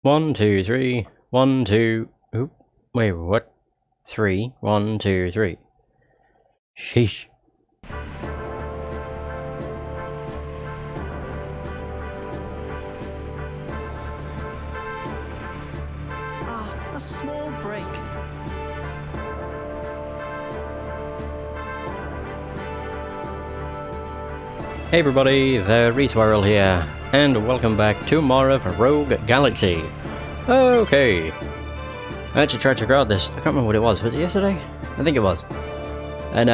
1, 2, 3. 1, 2. Oop. Wait, what? 3. 1, 2, 3. Sheesh. A small break. Hey everybody, the Reswirl here, and welcome back to more of Rogue Galaxy. Okay. I actually tried to record this. I can't remember what it was. Was it yesterday? I think it was. And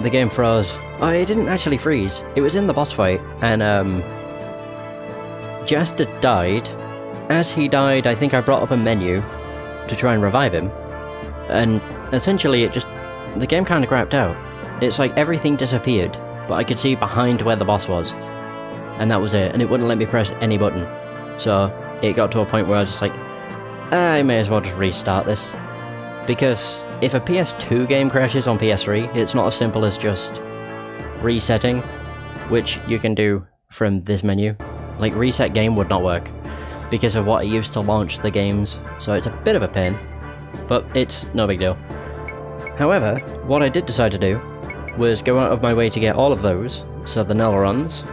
the game froze. Oh, it didn't actually freeze. It was in the boss fight, and Jester died. As he died, I think I brought up a menu to try and revive him, and essentially the game kind of crapped out. It's like everything disappeared, but I could see behind where the boss was, and that was it, and it wouldn't let me press any button. So it got to a point where I was just like, I may as well just restart this, because if a PS2 game crashes on PS3, it's not as simple as just resetting, which you can do from this menu. Like, reset game would not work because of what I used to launch the games, so it's a bit of a pain, but it's no big deal. However, what I did decide to do was go out of my way to get all of those, so the Nelrons,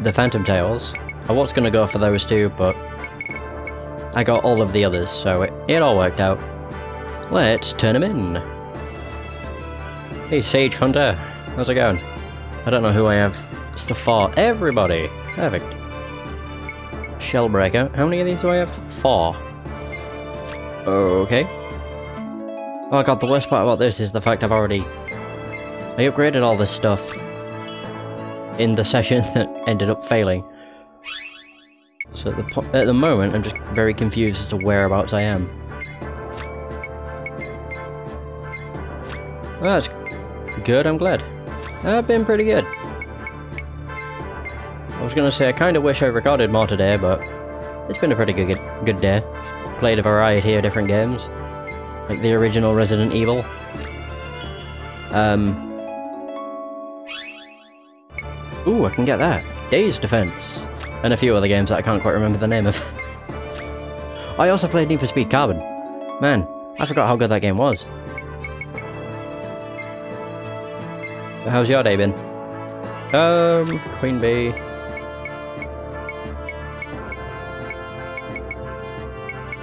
the Phantom Tails. I was going to go for those two, but I got all of the others, so it all worked out. Let's turn them in. Hey Sage Hunter, how's it going? I don't know who I have stuff for. Everybody! Perfect. Shellbreaker, how many of these do I have? 4. Okay. Oh god, the worst part about this is the fact I upgraded all this stuff in the session that ended up failing. So at the moment, I'm just very confused as to whereabouts I am. Well, that's good, I'm glad. I've been pretty good. I was gonna say I kinda wish I recorded more today, but it's been a pretty good day. Played a variety of different games, like the original Resident Evil. Ooh, I can get that. Days Defense. And a few other games that I can't quite remember the name of. I also played Need for Speed Carbon. Man, I forgot how good that game was. How's your day been? Queen Bee.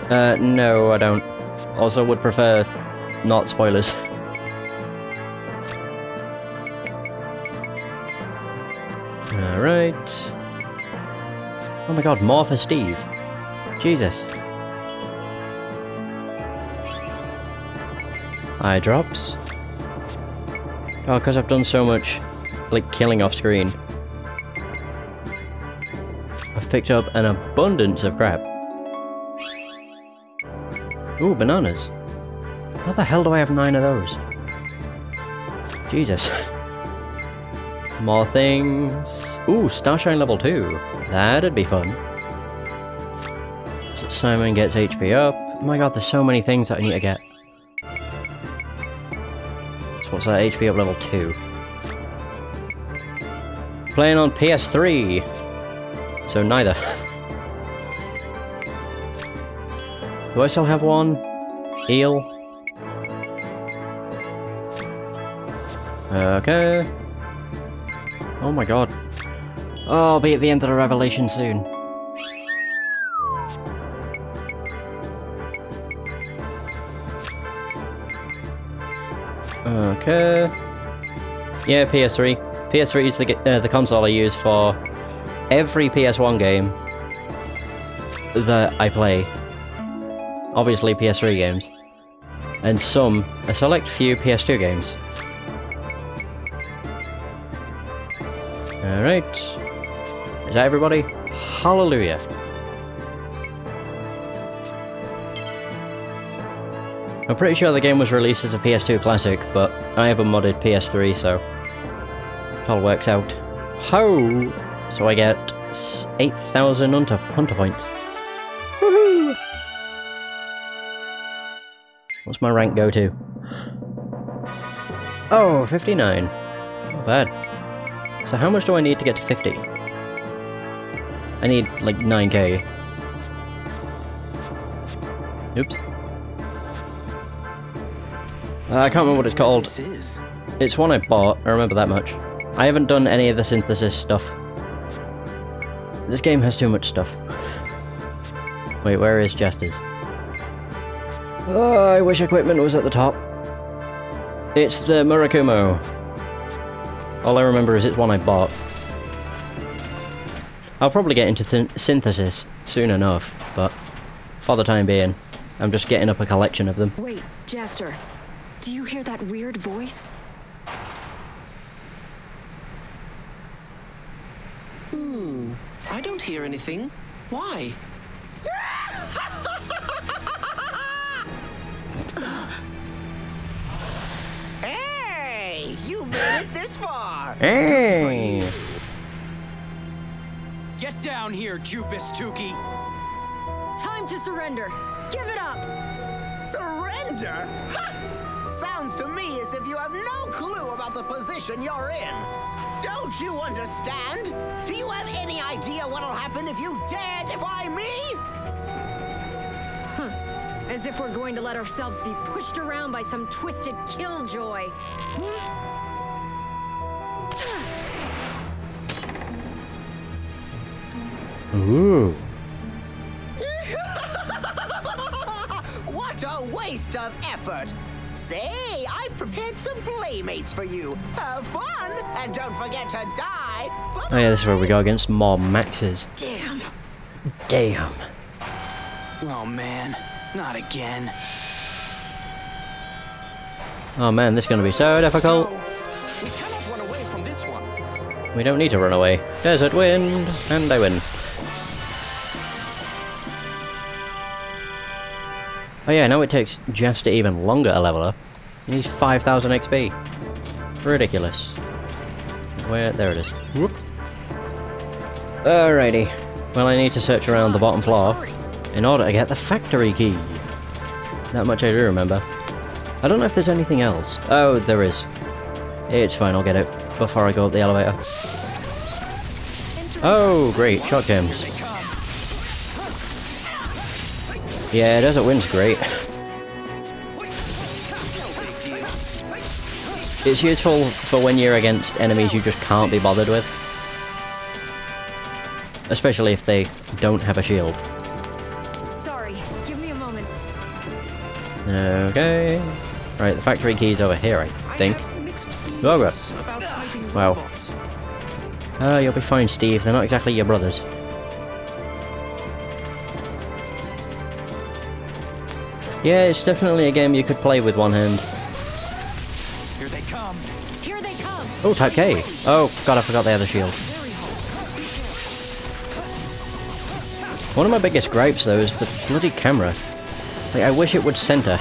No, I don't. Also would prefer not spoilers. Alright. Oh my god, more for Steve. Jesus. Eye drops. Oh, because I've done so much, like, killing off screen. I've picked up an abundance of crap. Ooh, bananas. How the hell do I have 9 of those? Jesus. More things. Ooh, Starshine level 2. That'd be fun. So Simon gets HP up. Oh my god, there's so many things that I need to get. So what's that? HP up level 2. Playing on PS3. So neither. Do I still have one? Eel. Okay. Oh my god. Oh, I'll be at the end of the revelation soon. Okay. Yeah, PS3. PS3 is the console I use for every PS1 game that I play. Obviously PS3 games. And a select few PS2 games. Alright. Is that everybody? Hallelujah. I'm pretty sure the game was released as a PS2 classic, but I have a modded PS3, so it all works out. Ho! So I get 8,000 hunter points. Woohoo! What's my rank go to? Oh, 59. Not bad. So how much do I need to get to 50? I need like 9k. Oops. I can't remember what it's called. This is. It's one I bought, I remember that much. I haven't done any of the synthesis stuff. This game has too much stuff. Wait, where is Jester's? Oh, I wish equipment was at the top. It's the Murakumo. All I remember is it's one I bought. I'll probably get into synthesis soon enough, but for the time being, I'm just getting up a collection of them. Wait, Jester. Do you hear that weird voice? I don't hear anything. Why? Hey, you made it this far. Hey! Get down here, Jupus Tuki. Time to surrender. Give it up. Surrender? Ha! Sounds to me as if you have no clue about the position you're in. Don't you understand? Do you have any idea what'll happen if you dare defy me? As if we're going to let ourselves be pushed around by some twisted killjoy. Ooh. What a waste of effort! Say, I've prepared some playmates for you. Have fun, and don't forget to die. Oh yeah, this is where we go against more Maxes. Damn. Damn. Oh man, not again. Oh man, this is gonna be so difficult. We cannot run away from this one. We don't need to run away. Desert wind, and I win. Oh yeah, now it takes Jester even longer to level up. He needs 5,000 XP. Ridiculous. Where? There it is. Whoop. Alrighty. Well, I need to search around the bottom floor in order to get the factory key. That much I do remember. I don't know if there's anything else. Oh, there is. It's fine, I'll get it before I go up the elevator. Oh, great, shotguns. Yeah, Desert Wind's great. It's useful for when you're against enemies you just can't be bothered with. Especially if they don't have a shield. Sorry, give me a moment. Okay. Right, the factory key's over here, I think. Oh, God. About fighting Wow. robots. You'll be fine, Steve. They're not exactly your brothers. Yeah, it's definitely a game you could play with one hand. Here they come. Here they come. Oh, Type K! Oh, God, I forgot they had a shield. One of my biggest gripes, though, is the bloody camera. Like, I wish it would center.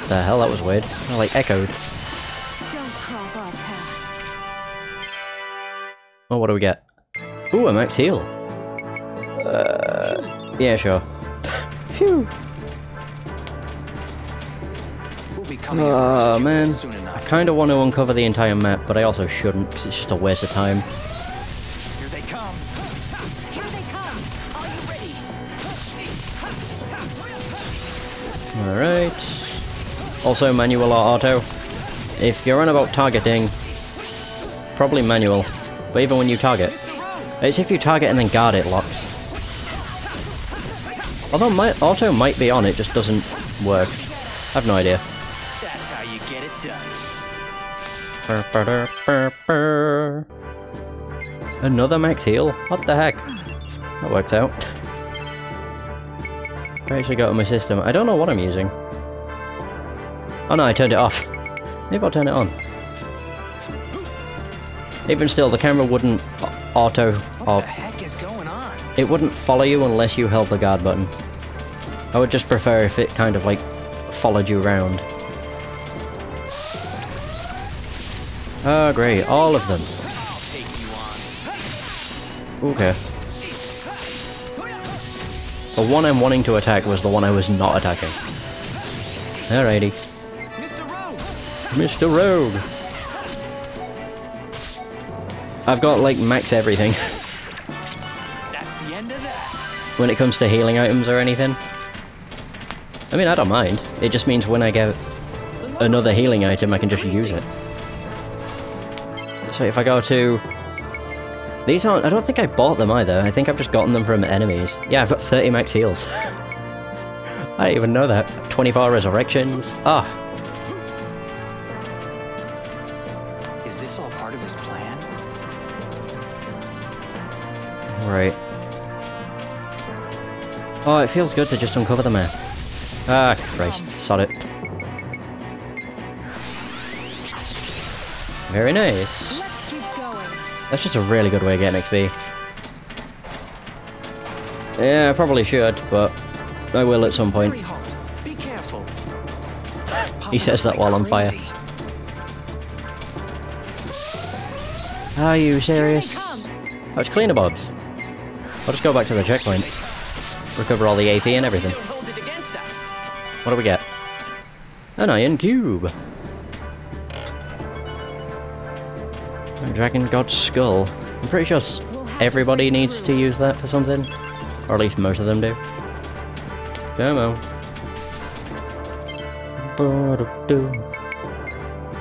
The hell, that was weird. I, like, echoed. Don't cross our path. Oh, what do we get? Ooh, a max heal. Yeah, sure. Phew. We'll be coming across Oh, man. Jupus soon I enough. kind of want to uncover the entire map, but I also shouldn't, because it's just a waste of time. Here they come. Here they come. Are you ready? Alright. Also, manual or auto. If you're on about targeting, probably manual. But even when you target, it's if you target and then guard, it locks. Although my auto might be on, it just doesn't work. I have no idea. That's how you get it done. Another max heal? What the heck? That worked out. I actually got on my system. I don't know what I'm using. Oh no, I turned it off. Maybe I'll turn it on. Even still, the camera wouldn't auto, What or the heck is going on? it wouldn't follow you unless you held the guard button. I would just prefer if it kind of like followed you around. Oh great, all of them. I'll take you on. Okay. The one I'm wanting to attack was the one I was not attacking. Alrighty. Mr. Rogue! Mr. Rogue! I've got like max everything. That's the end of that. when it comes to healing items or anything. I mean, I don't mind. It just means when I get another healing item, I can just use it. So if I go to... These aren't... I don't think I bought them either. I think I've just gotten them from enemies. Yeah, I've got 30 max heals. I didn't even know that. 24 resurrections. Ah. Is this all part of his plan? Right. Oh, it feels good to just uncover the map. Ah, Christ. Sod it. Very nice. Let's keep going. That's just a really good way of getting XP. Yeah, I probably should, but I will at some point. Very hot. Be careful. He says that while on fire. Crazy. Are you serious? Here Oh, it's cleaner bobs. I'll just go back to the checkpoint. Recover all the AP and everything. Don't hold it against us. What do we get? An iron cube. A Dragon God Skull. I'm pretty sure everybody needs to use that for something. Or at least most of them do. Come on.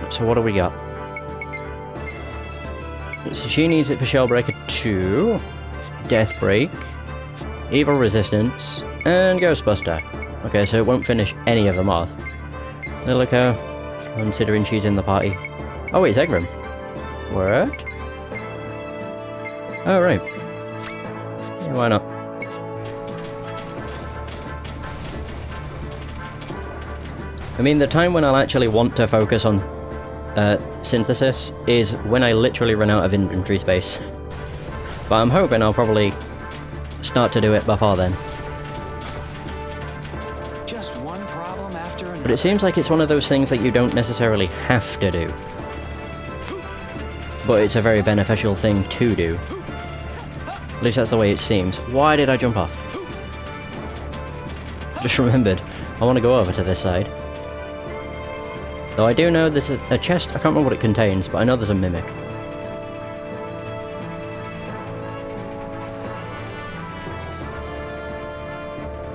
So what do we got? So she needs it for Shellbreaker 2, Death Break, Evil Resistance, and Ghostbuster. Okay, so it won't finish any of them off. Look her, considering she's in the party. Oh wait, it's Eggram. What? Oh right. Yeah, why not? I mean, the time when I'll actually want to focus on synthesis is when I literally run out of inventory space. But I'm hoping I'll probably start to do it before then. Just one problem after another. But it seems like it's one of those things that you don't necessarily have to do. But it's a very beneficial thing to do. At least that's the way it seems. Why did I jump off? Just remembered. I want to go over to this side. Though I do know there's a chest, I can't remember what it contains, but I know there's a mimic.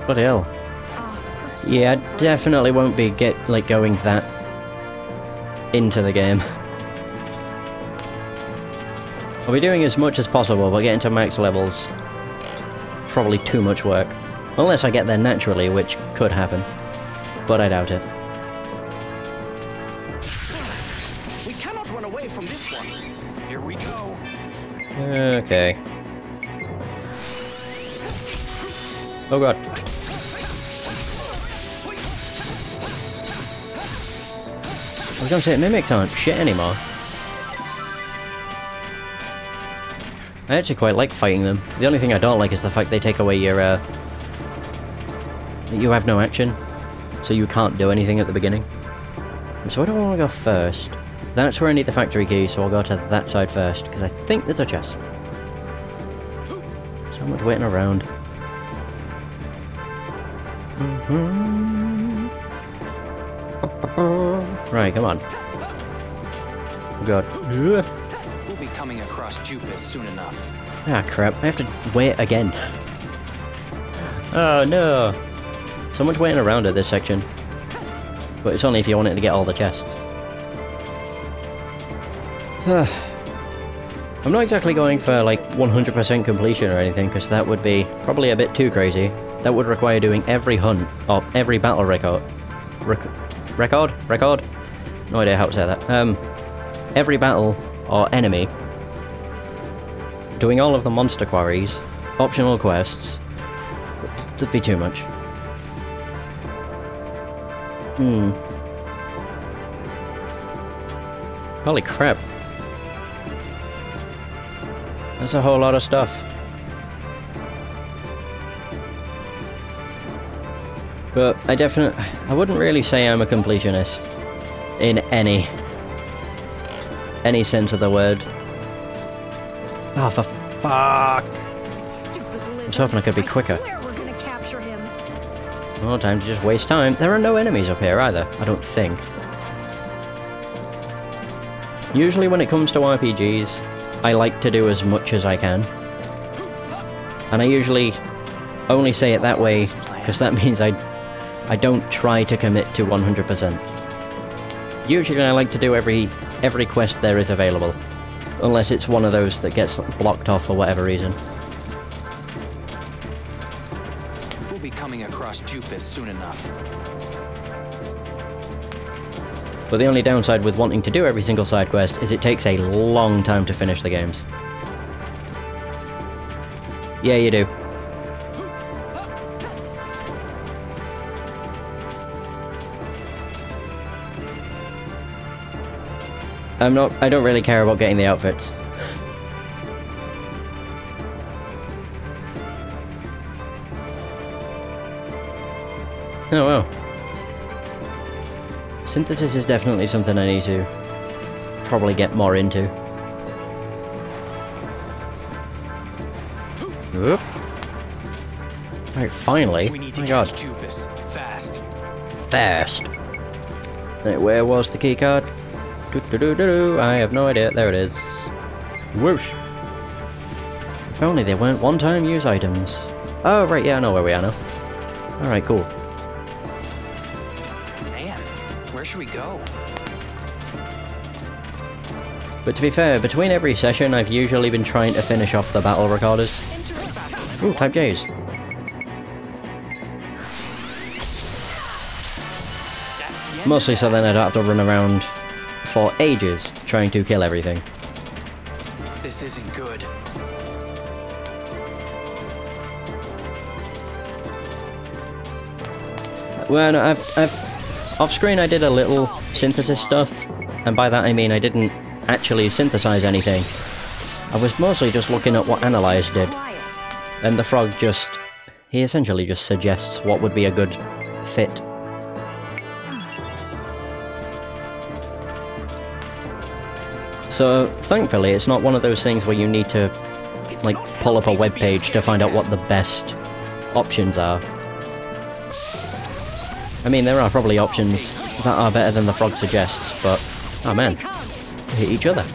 Bloody hell. Yeah, I definitely won't be going that into the game. I'll be doing as much as possible, but getting to max levels, probably too much work. Unless I get there naturally, which could happen. But I doubt it. We cannot run away from this one. Here we go. Okay. Oh god. I was gonna say, mimics aren't shit anymore. I actually quite like fighting them. The only thing I don't like is the fact they take away your, you have no action, so you can't do anything at the beginning. So where do I want to go first? That's where I need the factory key, so I'll go to that side first, because I think there's a chest. So much waiting around. Right, come on. Oh god. We'll be coming across Jupus soon enough. Ah crap, I have to wait again. Oh no! So much waiting around at this section. But it's only if you want it to get all the chests. I'm not exactly going for like 100% completion or anything, because that would be probably a bit too crazy. That would require doing every hunt, or every battle record. Record? No idea how to say that. Every battle or enemy. Doing all of the monster quarries, optional quests. That'd be too much. Holy crap. That's a whole lot of stuff. But I wouldn't really say I'm a completionist in any sense of the word. Oh, for fuck! I was hoping I could be quicker. I swear we're gonna capture him. No time to just waste time. There are no enemies up here either, I don't think. Usually when it comes to RPGs, I like to do as much as I can. And I usually only say it that way because that means I don't try to commit to 100%. Usually I like to do every quest there is available, unless it's one of those that gets blocked off for whatever reason. We'll be coming across Jupus soon enough. But the only downside with wanting to do every single side quest is it takes a long time to finish the games. Yeah, you do. I don't really care about getting the outfits. Oh well. Synthesis is definitely something I need to probably get more into. Oop. Right, finally. We need to Oh my catch god. Jupus fast. Fast. Right, where was the keycard? I have no idea. There it is. Whoosh. If only they weren't one-time use items. Oh, right, yeah, I know where we are now. Alright, cool. Man, where should we go? But to be fair, between every session, I've usually been trying to finish off the battle recorders. Ooh, Type J's. Mostly so then I don't have to run around for ages trying to kill everything. This isn't good. Well, no, off screen I did a little synthesis stuff, and by that I mean I didn't actually synthesize anything. I was mostly just looking at what Analyze did, and the frog he essentially just suggests what would be a good fit. So, thankfully, it's not one of those things where you need to, like, pull up a web page to find out what the best options are. I mean, there are probably options that are better than the frog suggests, but... oh man, they hit each other.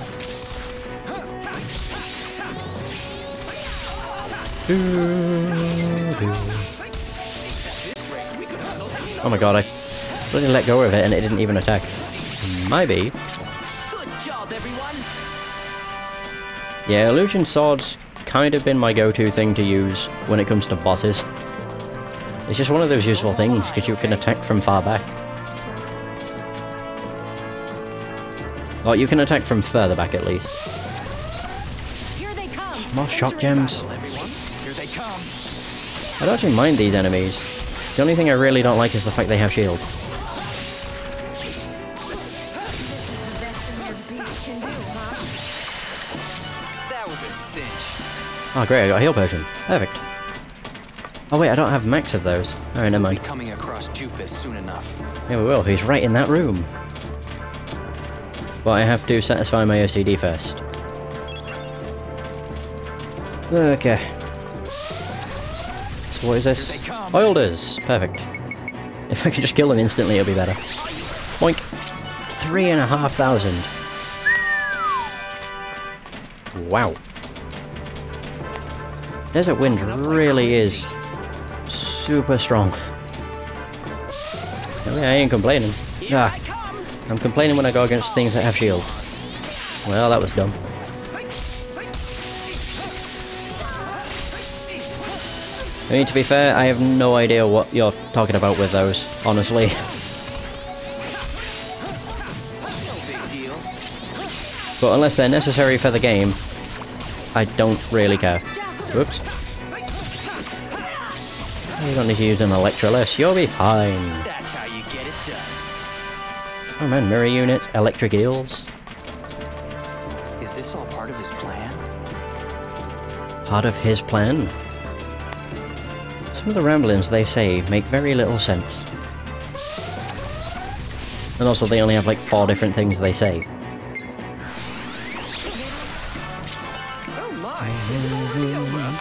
Oh my god, I really let go of it and it didn't even attack. Maybe. Yeah, Illusion Sword's kind of been my go-to thing to use when it comes to bosses. It's just one of those useful things, because you can attack from far back. Well, you can attack from further back at least. Here they come. More shock gems. Here they come. I don't actually mind these enemies. The only thing I really don't like is the fact they have shields. The best in your beast can do, huh? That was a cinch. Oh great, I got a heal potion. Perfect. Oh wait, I don't have max of those. Alright, never We'll be mind. coming across Jupus soon enough. Yeah, we will. He's right in that room. But I have to satisfy my OCD first. Okay. So what is this? Oilders! Perfect. If I could just kill them instantly, it'll be better. Boink! 3,500. Wow. Desert Wind really is super strong. I mean, I ain't complaining. Ah, I'm complaining when I go against things that have shields. Well, that was dumb. I mean, to be fair, I have no idea what you're talking about with those, honestly. But unless they're necessary for the game, I don't really care. Whoops. You don't need to use an Electrolysis, you'll be fine. That's how you get it done. Oh man, mirror units, electric eels. Is this all part of his plan? Part of his plan? Some of the ramblings they say make very little sense. And also they only have like 4 different things they say. Oh my, is it already over?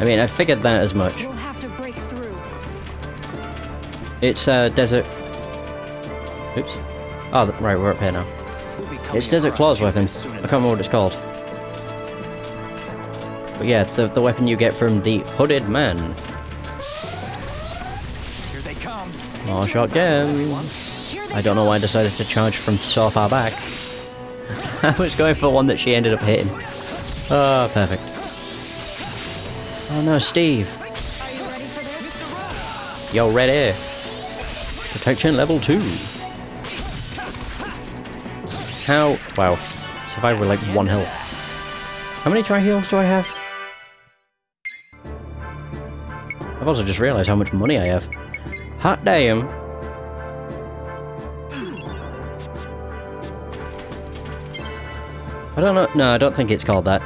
I mean, I figured that as much. We'll have to break through. It's desert... Oops. Oh, right, we're up here now. We'll be coming It's Desert across Claw's weapon. Jupus soon I can't remember what it's called. But yeah, the weapon you get from the Hooded Man. Here they come. More shotguns. I don't know why I decided to charge from so far back. I was going for one that she ended up hitting. Oh, perfect. Oh no, Steve. Are you ready for this? Yo, ready. Protection level 2. How? Wow. Survived with like 1 health. How many tri-heals do I have? I've also just realised how much money I have. Hot damn! I don't know. No, I don't think it's called that.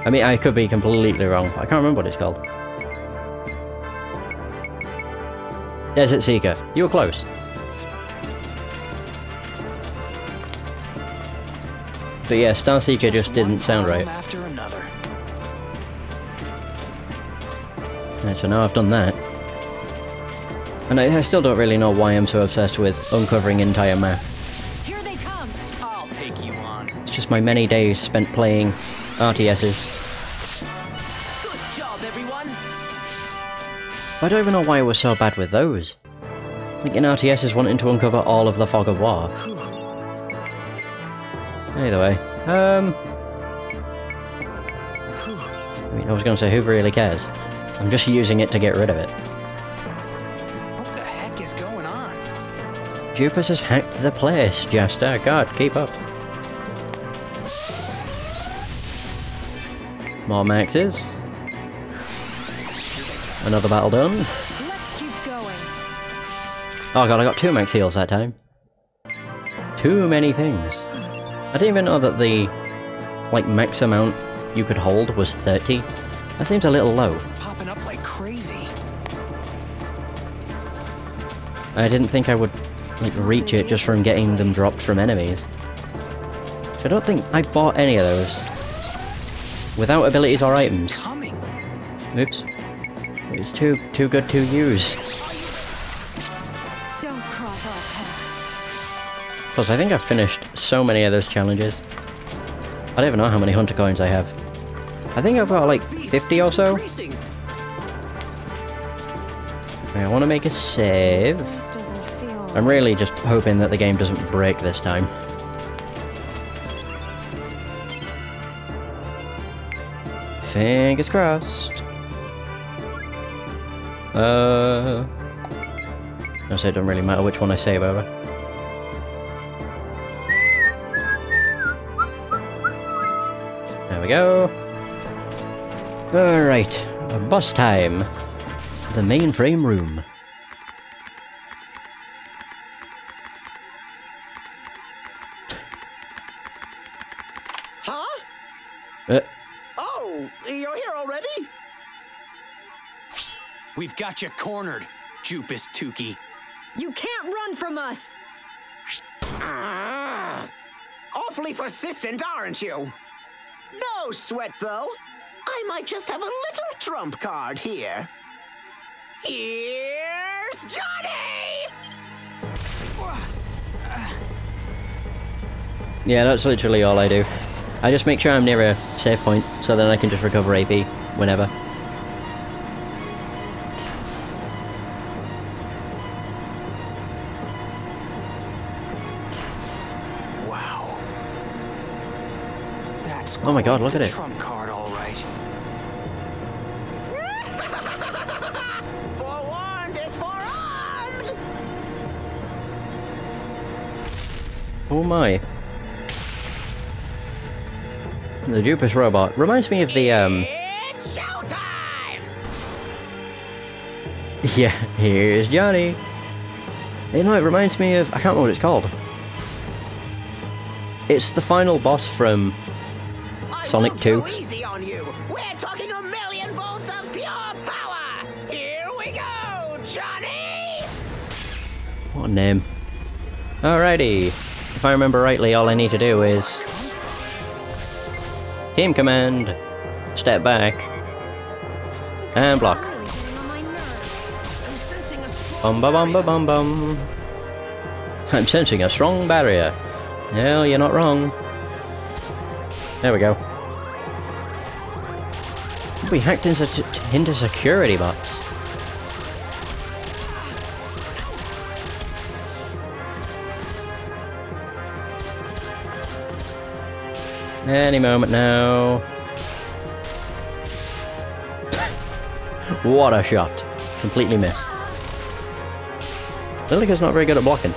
I mean, I could be completely wrong. I can't remember what it's called. Desert Seeker. You were close. But yeah, Star Seeker just didn't sound right. After another. Right, so now I've done that. And I still don't really know why I'm so obsessed with uncovering entire map. Here they come. I'll take you on. It's just my many days spent playing RTSs. Good job, everyone. I don't even know why I was so bad with those. Like in RTSs wanting to uncover all of the Fog of War. Either way, I mean, I was gonna say, who really cares? I'm just using it to get rid of it. What the heck is going on? Jupus has hacked the place, Jester. God, keep up. More maxes. Another battle done. Let's keep going. Oh god, I got 2 max heals that time. Too many things. I didn't even know that the, like, max amount you could hold was 30. That seems a little low. Popping up like crazy. I didn't think I would, like, reach it just from getting them dropped from enemies. I don't think I bought any of those. Without abilities or items. Coming. Oops. It's too good to use. Don't cross our path. Plus, I think I've finished so many of those challenges. I don't even know how many hunter coins I have. I think I've got like 50 or so. Increasing. I want to make a save. This doesn't feel I'm really just hoping that the game doesn't break this time. Fingers crossed. No, so it doesn't really matter which one I save over. There we go. Alright, boss time. The mainframe room. Huh? Oh, you're here already? We've got you cornered, Jupus Tukey. You can't run from us. Awfully persistent, aren't you? No sweat, though. I might just have a little trump card here. Here's Johnny! Yeah, that's literally all I do. I just make sure I'm near a save point, so then I can just recover AP whenever. Wow. That's Oh my god, look quite at the it. Trump card, all right. Forewarned is forearmed! Oh my. The Jupus robot reminds me of the, It's showtime! yeah, here's Johnny. You know, it reminds me of, I can't remember what it's called. It's the final boss from Sonic 2. I won't go easy on you. We're talking 1,000,000 volts of pure power! Here we go, Johnny! What a name. Alrighty. If I remember rightly, all I need to do is Team command, step back, and block. Really getting on my nerves. I'm sensing a strong Bum ba bum ba bum bum. I'm sensing a strong barrier. Well, you're not wrong. There we go. We hacked into security bots. Any moment now. What a shot. Completely missed. Lillica's not very good at blocking.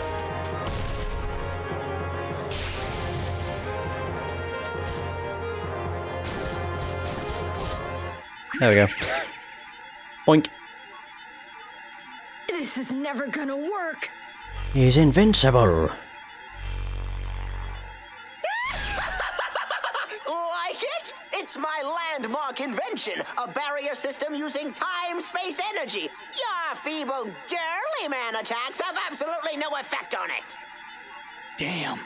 There we go. Boink. This is never gonna work. He's invincible. Like it? It's my landmark invention, a barrier system using time-space energy. Your feeble, girly man attacks have absolutely no effect on it. Damn.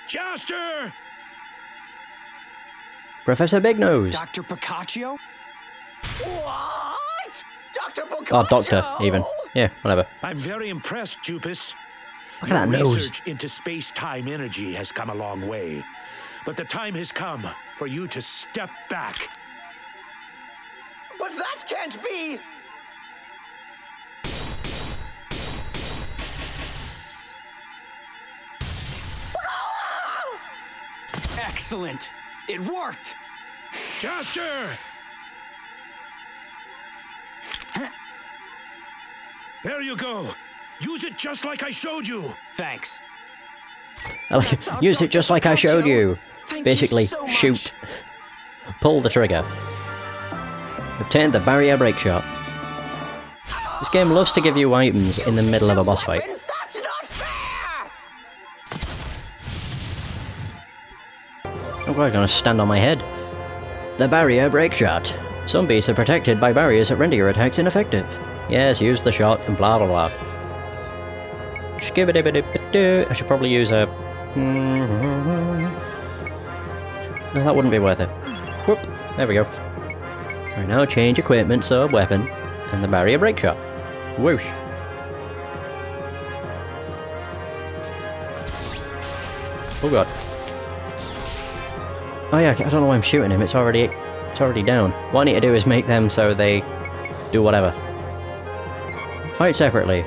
Joster! Professor Big Nose. Dr. Piccaccio? What? Dr. Piccaccio? Oh, Doctor, even. Yeah, whatever. I'm very impressed, Jupus. Look at that nose. Research into space-time energy has come a long way. But the time has come for you to step back. But that can't be! Excellent. It worked. Joster! There you go. Use it just like I showed you. Thanks. I like it. Use it just like I showed you. Thank Basically, you so much. shoot. Pull the trigger. Obtain the barrier break shot. This game loves to give you items in the middle of a boss fight. Weapons? That's not fair! Oh god, I'm gonna stand on my head. The barrier break shot. Some beasts are protected by barriers that render your attacks ineffective. Yes, use the shot and blah blah blah. Skibbidi-bidi-bidi. I should probably use a... No, that wouldn't be worth it. Whoop. There we go. Right, now change equipment, sub weapon, and the barrier break shot. Whoosh. Oh god. Oh yeah, I don't know why I'm shooting him, it's already down. What I need to do is make them so they do whatever. Fight separately.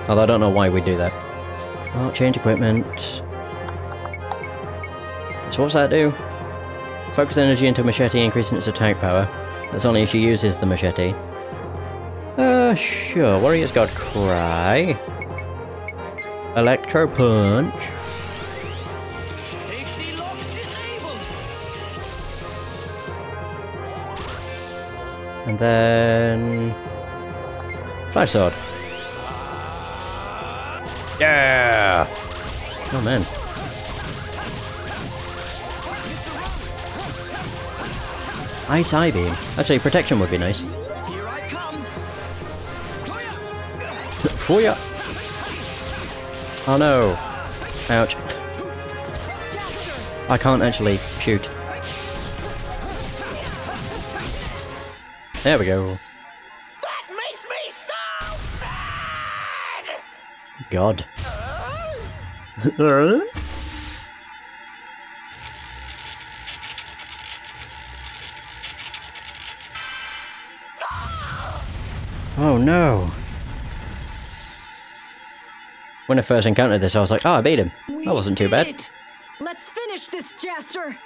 Although I don't know why we do that. Oh, change equipment. So what's that do? Focus energy into a machete, increasing its attack power. That's only if she uses the machete. Sure. Warrior's God Cry. Electro Punch. Safety lock disabled. And then... Flash Sword. Yeah! Oh man. Ice Eye Beam. Actually, protection would be nice. Here I come. For ya! Oh no! Ouch. I can't actually shoot. There we go. That makes me so mad! God. Oh no. When I first encountered this, I was like, oh, I beat him. That wasn't too bad. Let's finish this, Jaster.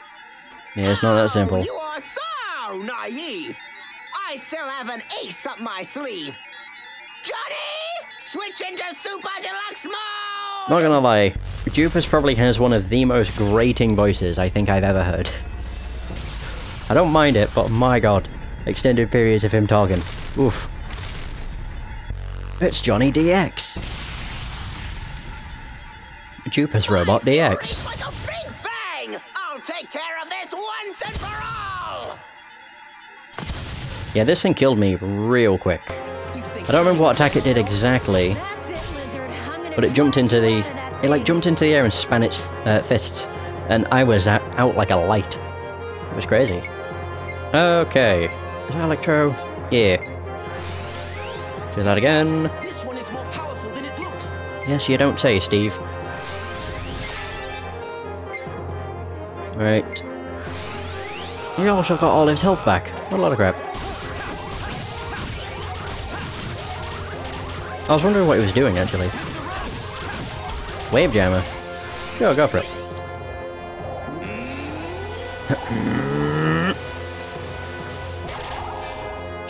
Yeah, it's not that simple. Oh, you are so naive! I still have an ace up my sleeve. Johnny! Switch into Super Deluxe mode! Not gonna lie, Jupus probably has one of the most grating voices I think I've ever heard. I don't mind it, but my god, extended periods of him talking. Oof. It's Johnny DX. Jupus Robot DX. Like a big bang! I'll take care of this once and for all! Yeah, this thing killed me real quick. I don't remember what attack it did exactly, That's it, lizard. I'm gonna but it jumped drop into you the... out of that It like thing. jumped into the air and span its fists, and I was out like a light. It was crazy. Okay. Is that Electro? Yeah. Do that again. This one is more powerful than it looks. Yes, you don't say, Steve. Right. He also got all his health back. What a lot of crap. I was wondering what he was doing, actually. Wave Jammer. Sure, go for it.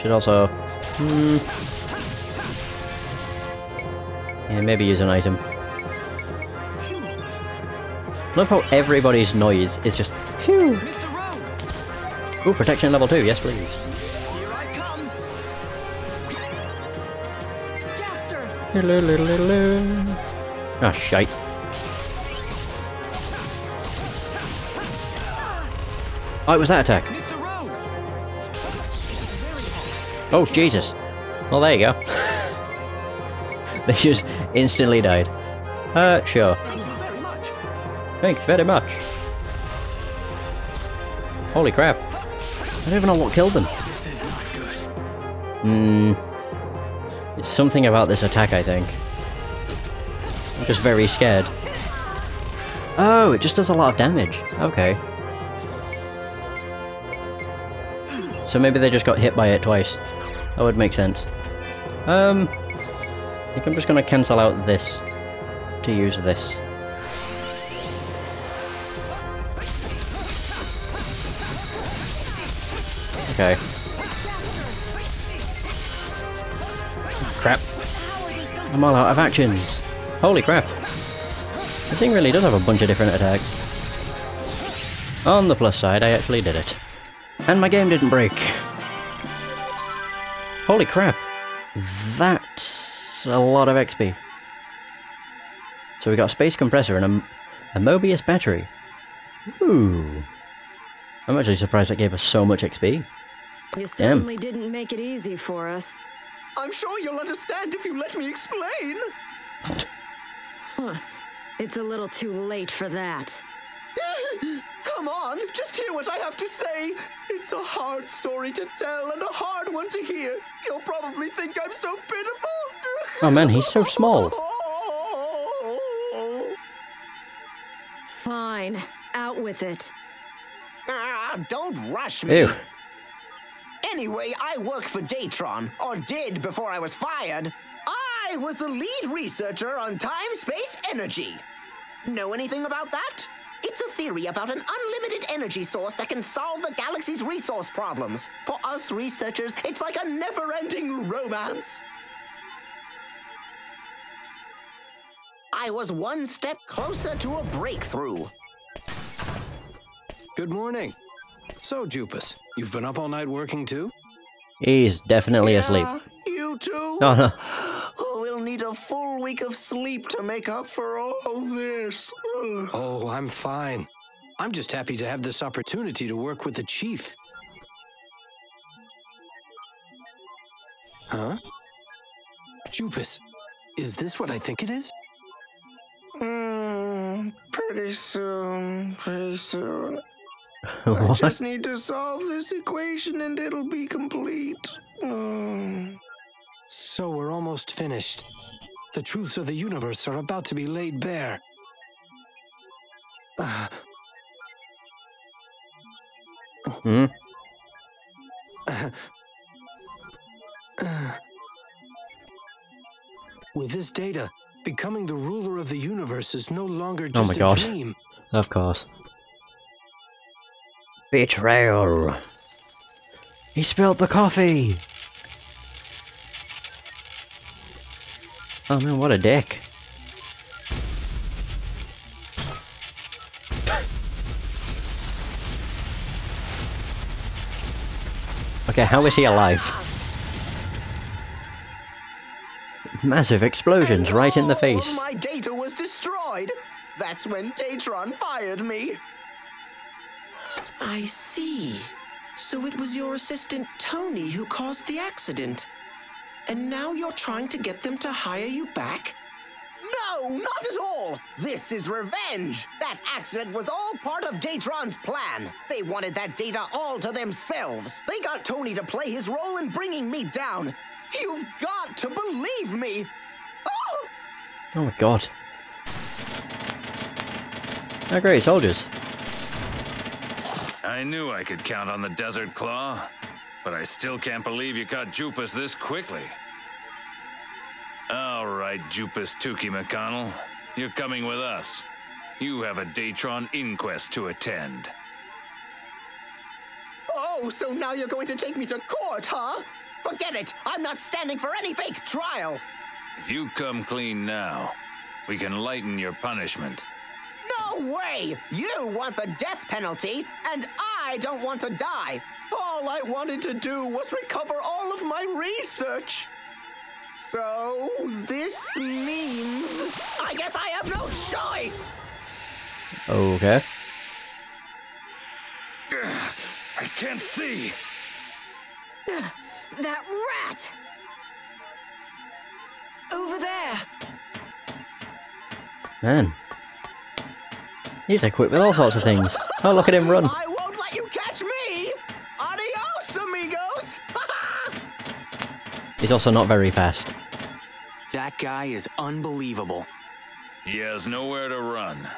Should also... yeah, maybe use an item. Love how everybody's noise is just... phew! Mr. Rogue! Ooh, protection level 2, yes please. Here I come! Jaster! Ah, shite. Oh, it was that attack. Mr. Rogue! Oh, Jesus. Well, there you go. They just instantly died. Sure. Thank you very much! Thanks very much. Holy crap. I don't even know what killed them. This is not good. It's something about this attack, I think. I'm just very scared. Oh, it just does a lot of damage. Okay. So maybe they just got hit by it twice. That would make sense. I think I'm just gonna cancel out this to use this. Okay. Crap. I'm all out of actions. Holy crap. This thing really does have a bunch of different attacks. On the plus side, I actually did it. And my game didn't break. Holy crap. That's a lot of XP. So we got a space compressor and a Mobius battery. Ooh. I'm actually surprised that gave us so much XP. You certainly didn't make it easy for us. I'm sure you'll understand if you let me explain. Huh. It's a little too late for that. Come on, just hear what I have to say. It's a hard story to tell and a hard one to hear. You'll probably think I'm so pitiful. Oh man, he's so small. Fine. Out with it. Don't rush me. Ew. Anyway, I work for Datron, or did before I was fired. I was the lead researcher on time-space energy. Know anything about that? It's a theory about an unlimited energy source that can solve the galaxy's resource problems. For us researchers, it's like a never-ending romance. I was one step closer to a breakthrough. Good morning. So, Jupus, you've been up all night working too? He's definitely asleep. You too? Oh no. We'll need a full week of sleep to make up for all this. Ugh. Oh, I'm fine. I'm just happy to have this opportunity to work with the chief. Huh? Jupus, is this what I think it is? Pretty soon, pretty soon. I What? just need to solve this equation and it'll be complete. So we're almost finished. The truths of the universe are about to be laid bare. Hmm? With this data, becoming the ruler of the universe is no longer Oh my just God. a dream. Of course. Betrayal. He spilled the coffee. Oh man, what a dick. Okay, how is he alive? Massive explosions right in the face. All my data was destroyed. That's when Datron fired me. I see. So it was your assistant Tony who caused the accident. And now you're trying to get them to hire you back? No, not at all. This is revenge. That accident was all part of Datron's plan. They wanted that data all to themselves. They got Tony to play his role in bringing me down. You've got to believe me. Oh! Oh my God. Oh great, soldiers. I I knew I could count on the Desert Claw, but I still can't believe you caught Jupus this quickly. All right, Jupus Tukey McConnell, you're coming with us. You have a Datron inquest to attend. Oh, so now you're going to take me to court, huh? Forget it! I'm not standing for any fake trial! If you come clean now, we can lighten your punishment. No way! You want the death penalty, and I don't want to die! All I wanted to do was recover all of my research! So, this means... I guess I have no choice! Okay. I can't see! That rat! Over there! Man. He's equipped with all sorts of things. Oh, look at him run. I won't let you catch me! Adios, amigos! He's also not very fast. That guy is unbelievable. He has nowhere to run.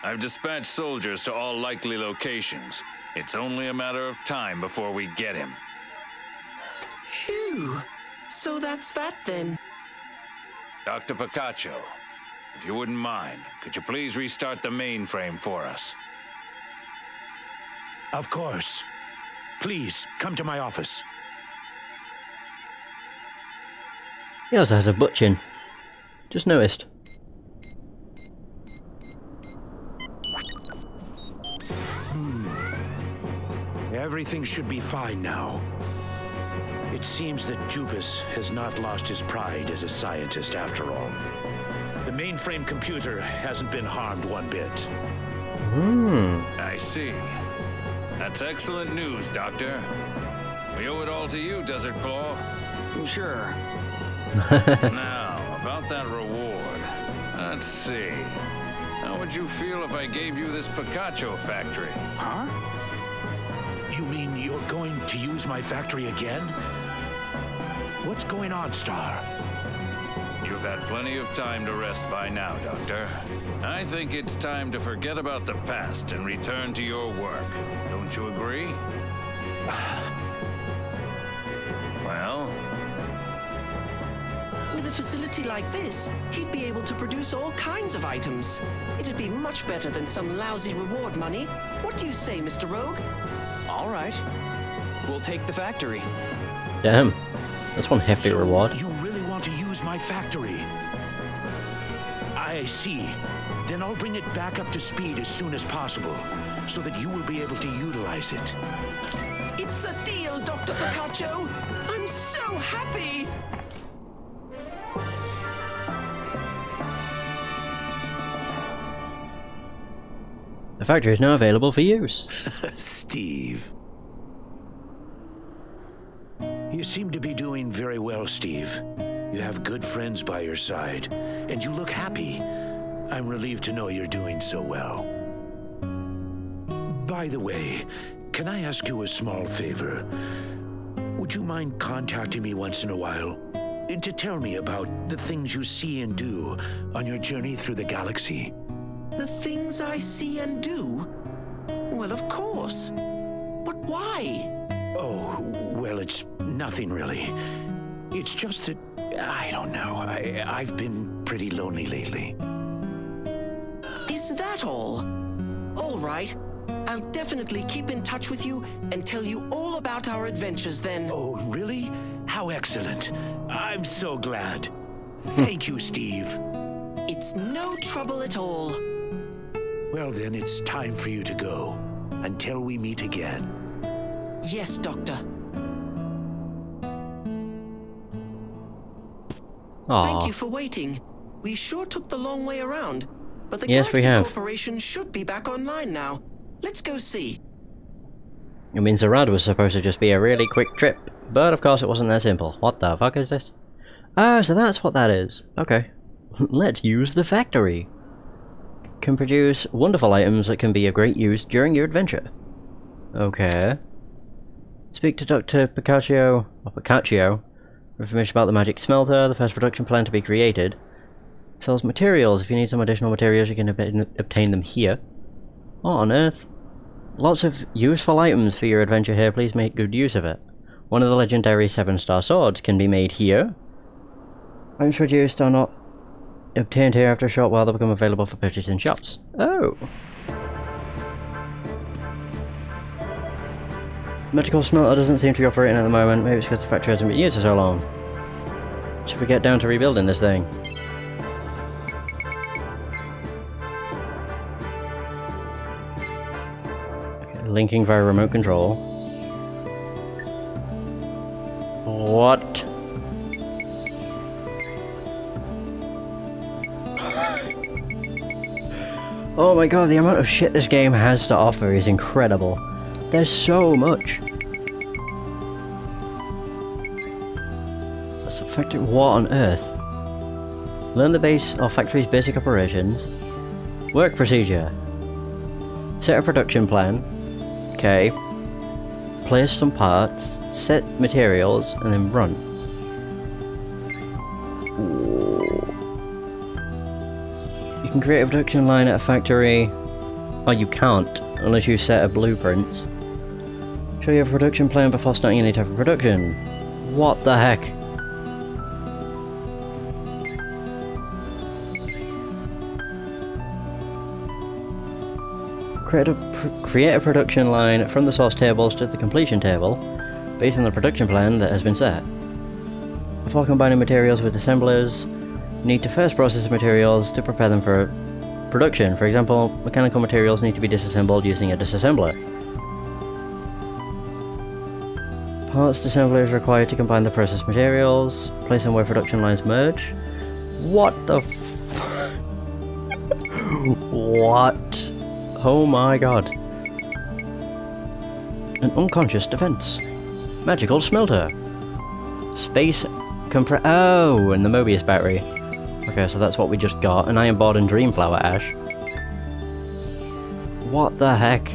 I've dispatched soldiers to all likely locations. It's only a matter of time before we get him. Phew. So that's that then. Dr. Picacho, if you wouldn't mind, could you please restart the mainframe for us? Of course. Please, come to my office. He also has a butt chin. Just noticed. Everything should be fine now. It seems that Jupus has not lost his pride as a scientist after all. The mainframe computer hasn't been harmed one bit. I see. That's excellent news, Doctor. We owe it all to you, Desert Claw. Sure. Now, about that reward. Let's see. How would you feel if I gave you this Picacho factory? Huh? You mean you're going to use my factory again? What's going on, Star? You've had plenty of time to rest by now, Doctor. I think it's time to forget about the past and return to your work. Don't you agree? Well? With a facility like this, he'd be able to produce all kinds of items. It'd be much better than some lousy reward money. What do you say, Mr. Rogue? All right. We'll take the factory. Damn. That's one hefty So reward. you really want to use my factory? I see. Then I'll bring it back up to speed as soon as possible, so that you will be able to utilize it. It's a deal, Dr. Picacho! I'm so happy! The factory is now available for use. Steve. You seem to be doing very well, Steve. You have good friends by your side, and you look happy. I'm relieved to know you're doing so well. By the way, can I ask you a small favor? Would you mind contacting me once in a while to tell me about the things you see and do on your journey through the galaxy? The things I see and do? Well, of course. But why? Oh, well, it's nothing really. It's just that, I don't know, I've been pretty lonely lately. Is that all? All right. I'll definitely keep in touch with you and tell you all about our adventures then. Oh, really? How excellent. I'm so glad. Thank you, Steve. It's no trouble at all. Well, then it's time for you to go. Until we meet again. Yes, Doctor. Aww. Thank you for waiting. We sure took the long way around, but the Yes, we Galaxy have. Corporation should be back online now. Let's go see. I mean, Zarad was supposed to just be a really quick trip, but of course it wasn't that simple. What the fuck is this? Ah, so that's what that is. Okay. Let's use the factory. Can produce wonderful items that can be of great use during your adventure. Okay. Speak to Dr. Picacho, or Picacio, for information about the magic smelter, the first production plan to be created. Sells materials. If you need some additional materials, you can obtain them here. What on earth? Lots of useful items for your adventure here, please make good use of it. One of the legendary 7-star swords can be made here. Items produced are not obtained here after a short while, they become available for purchase in shops. Oh! Magical smelter doesn't seem to be operating at the moment, maybe it's because the factory hasn't been used for so long. Should we get down to rebuilding this thing? Okay, linking via remote control. What? Oh my god, the amount of shit this game has to offer is incredible. There's so much. So factory, what on earth? Learn the base or factory's basic operations. Work procedure. Set a production plan. Okay. Place some parts. Set materials and then run. You can create a production line at a factory. Oh, you can't unless you set a blueprint. Show your production plan before starting any type of production. What the heck? Create a production line from the source tables to the completion table based on the production plan that has been set. Before combining materials with assemblers, you need to first process the materials to prepare them for production. For example, mechanical materials need to be disassembled using a disassembler. Parts disassembler is required to combine the processed materials, place them where production lines merge. What the f- What? Oh my god. An unconscious defense. Magical smelter. Space oh, and the Mobius battery. Okay, so that's what we just got. An iron board and dreamflower ash. What the heck?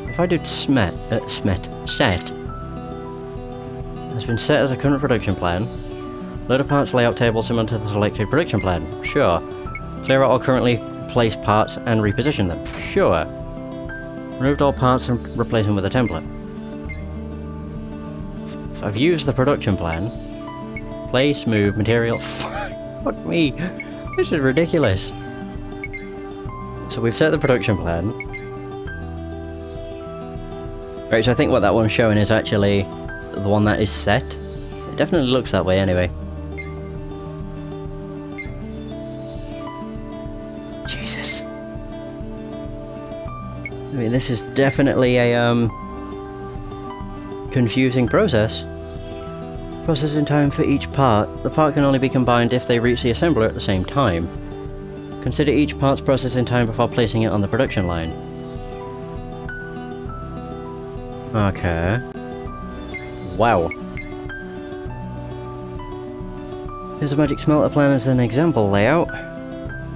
If I do set has been set as a current production plan. Load a parts layout table similar to the selected production plan. Sure. Clear out all currently placed parts and reposition them. Sure. Removed all parts and replace them with a template. So I've used the production plan. Place, move, material. Fuck me. This is ridiculous. So we've set the production plan. Right, so I think what that one's showing is actually the one that is set. It definitely looks that way anyway. Jesus. I mean, this is definitely a confusing process. Processing time for each part. The part can only be combined if they reach the assembler at the same time. Consider each part's processing time before placing it on the production line. Okay. Wow. Here's a magic smelter plan as an example layout.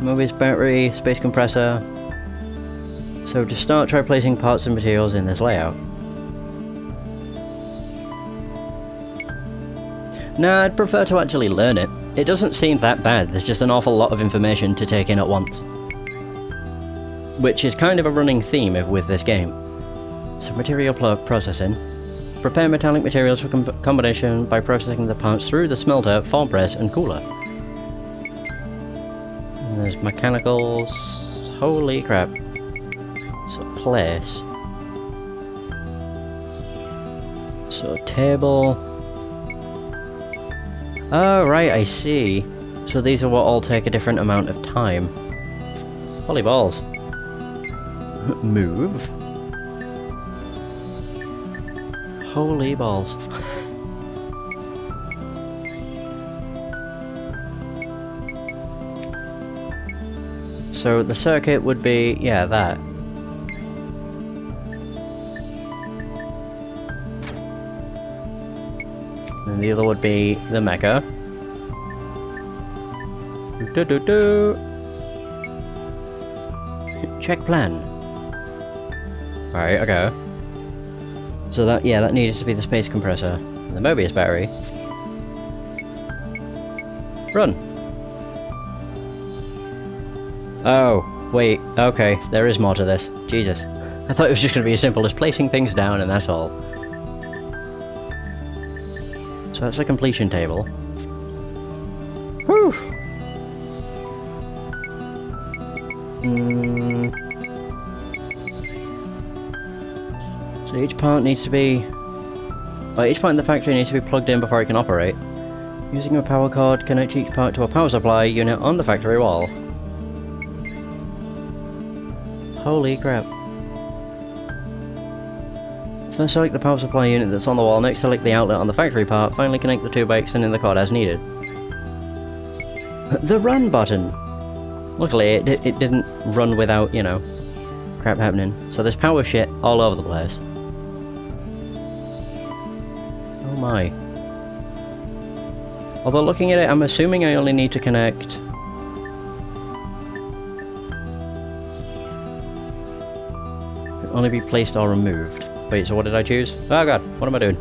Mobius battery, space compressor. So to start, try placing parts and materials in this layout. Nah, I'd prefer to actually learn it. It doesn't seem that bad, there's just an awful lot of information to take in at once. Which is kind of a running theme with this game. So material processing. Prepare metallic materials for combination by processing the parts through the smelter, form press and cooler. And there's mechanicals. Holy crap. So place. So table. Oh right, I see. So these are what all take a different amount of time. Holy balls. Move. Holy balls. So the circuit would be, yeah, that. And the other would be the mecha. Check plan. Alright, okay. So that, yeah, that needed to be the space compressor. And the Mobius battery. Run! Oh. Wait, okay, there is more to this. Jesus. I thought it was just going to be as simple as placing things down and that's all. So that's the completion table. Whew! So each part needs to be... Well, each part in the factory needs to be plugged in before it can operate. Using a power cord, connect each part to a power supply unit on the factory wall. Holy crap. First select the power supply unit that's on the wall, next select the outlet on the factory part, finally connect the two by extending the cord as needed. The run button! Luckily it didn't run without, you know, crap happening. So there's power shit all over the place. Oh my. Although looking at it, I'm assuming I only need to connect... only be placed or removed. Wait, so what did I choose? Oh god, what am I doing?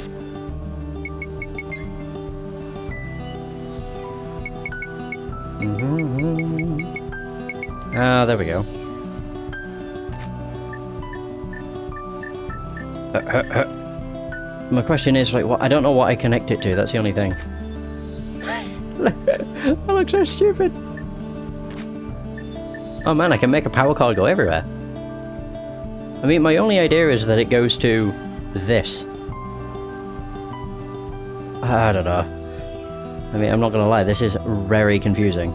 Ah, there we go. My question is, like, what? I don't know what I connect it to, that's the only thing. I look so stupid! Oh man, I can make a power cord go everywhere. I mean, my only idea is that it goes to this. I don't know. I mean, I'm not gonna lie, this is very confusing.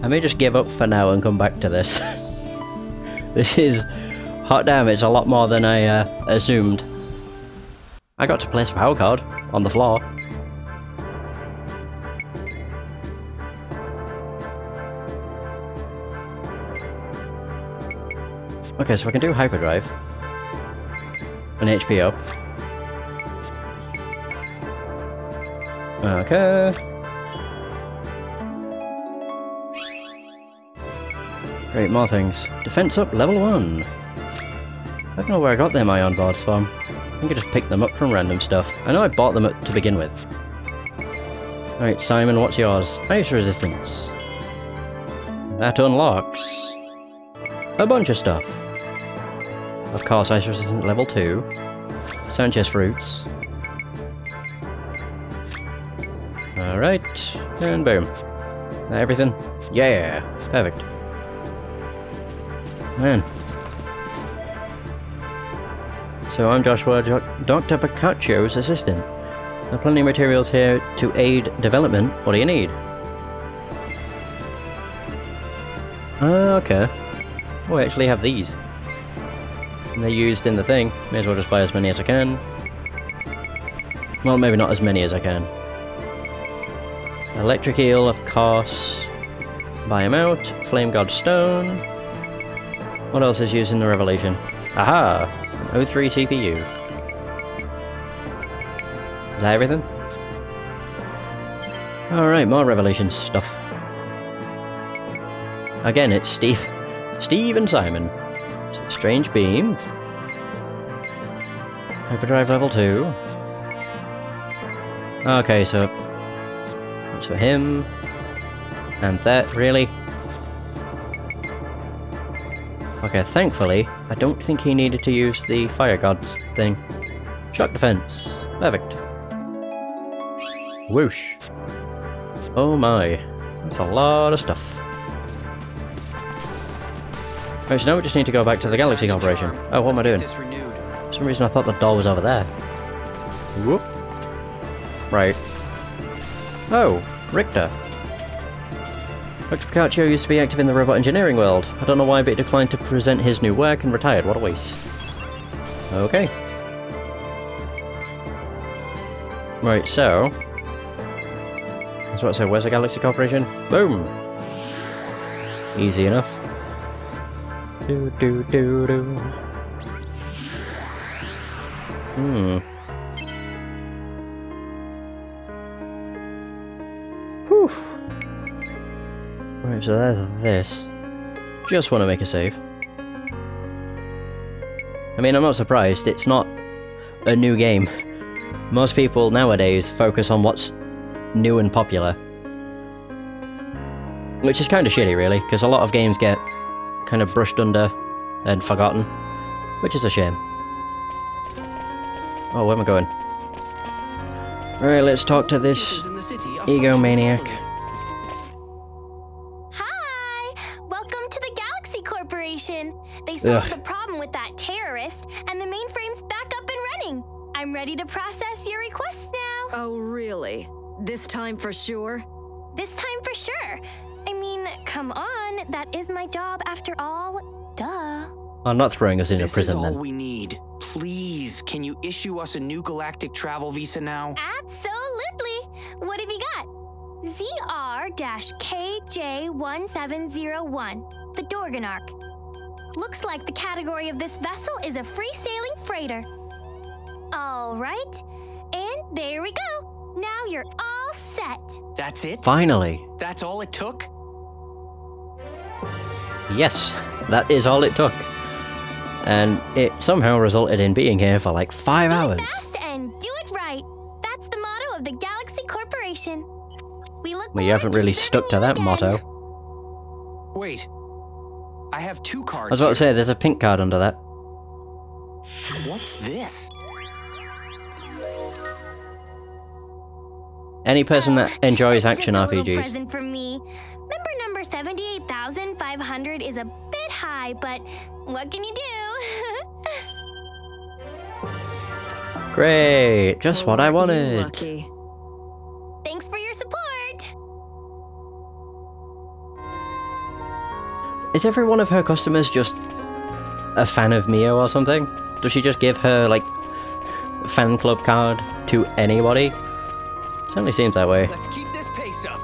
I may just give up for now and come back to this. This is... hot damn, it's a lot more than I assumed. I got to place a power cord on the floor. Okay, so I can do hyperdrive. An HP up. Okay. Great, more things. Defense up, level 1. I don't know where I got them ion boards from. I think I just picked them up from random stuff. I know I bought them to begin with. Alright, Simon, what's yours? Ice resistance. That unlocks a bunch of stuff. Of course, ice resistance level 2. Sanchez fruits. Alright, and boom. Everything? Yeah! Perfect. Man. So I'm Joshua, Dr. Picacio's assistant. There are plenty of materials here to aid development. What do you need? Okay. Oh, I actually have these. And they're used in the thing. May as well just buy as many as I can. Well, maybe not as many as I can. Electric eel, of course. Buy them out. Flame God Stone. What else is used in the Revelation? Aha! An O3 CPU. Is that everything? Alright, more Revelation stuff. Again, it's Steve and Simon. Strange beam. Hyperdrive level 2. Okay, so that's for him. And that, really? Okay, thankfully, I don't think he needed to use the Fire Gods thing. Shock defense. Perfect. Whoosh. Oh my. That's a lot of stuff. Right, so now we just need to go back to the Galaxy Corporation. Oh, what am I doing? For some reason I thought the door was over there. Whoop. Right. Oh, Richter. Dr. Picaccio used to be active in the robot engineering world. I don't know why, but he declined to present his new work and retired. What a waste. Okay. Right, so... that's what I said. Where's the Galaxy Corporation? Boom! Easy enough. Do do do do. Whew. Right, so there's this. Just want to make a save. I mean, I'm not surprised. It's not a new game. Most people nowadays focus on what's new and popular. Which is kind of shitty, really, because a lot of games get kind of brushed under and forgotten, which is a shame. Oh, where am I going? Alright, let's talk to this egomaniac. Hi! Welcome to the Galaxy Corporation. They solved the problem with that terrorist, and the mainframe's back up and running. I'm ready to process your requests now. Oh, really? This time for sure? This time for sure. I mean, come on, that is my job after all. Duh. I'm not throwing us into This prison is all then. we need. Please, can you issue us a new galactic travel visa now? Absolutely. What have you got? ZR-KJ1701, the Dorganark. Looks like the category of this vessel is a free-sailing freighter. All right, and there we go. Now you're all set. That's it? Finally! That's all it took? Yes, that is all it took. And it somehow resulted in being here for like 5 hours. Do it fast and do it right. That's the motto of the Galaxy Corporation. We look Well, you haven't forward really to stuck to serving you that again. motto. Wait. I have 2 cards I was about to here. say, there's a pink card under that. What's this? Any person that enjoys It's action just a little RPGs. present from me. Member number 78,500 is a bit high, but what can you do? Great! Just what I Weren't you wanted. lucky? Thanks for your support. Is every one of her customers just a fan of Mio or something? Does she just give her, like, fan club card to anybody? Certainly seems that way. Let's keep this pace up.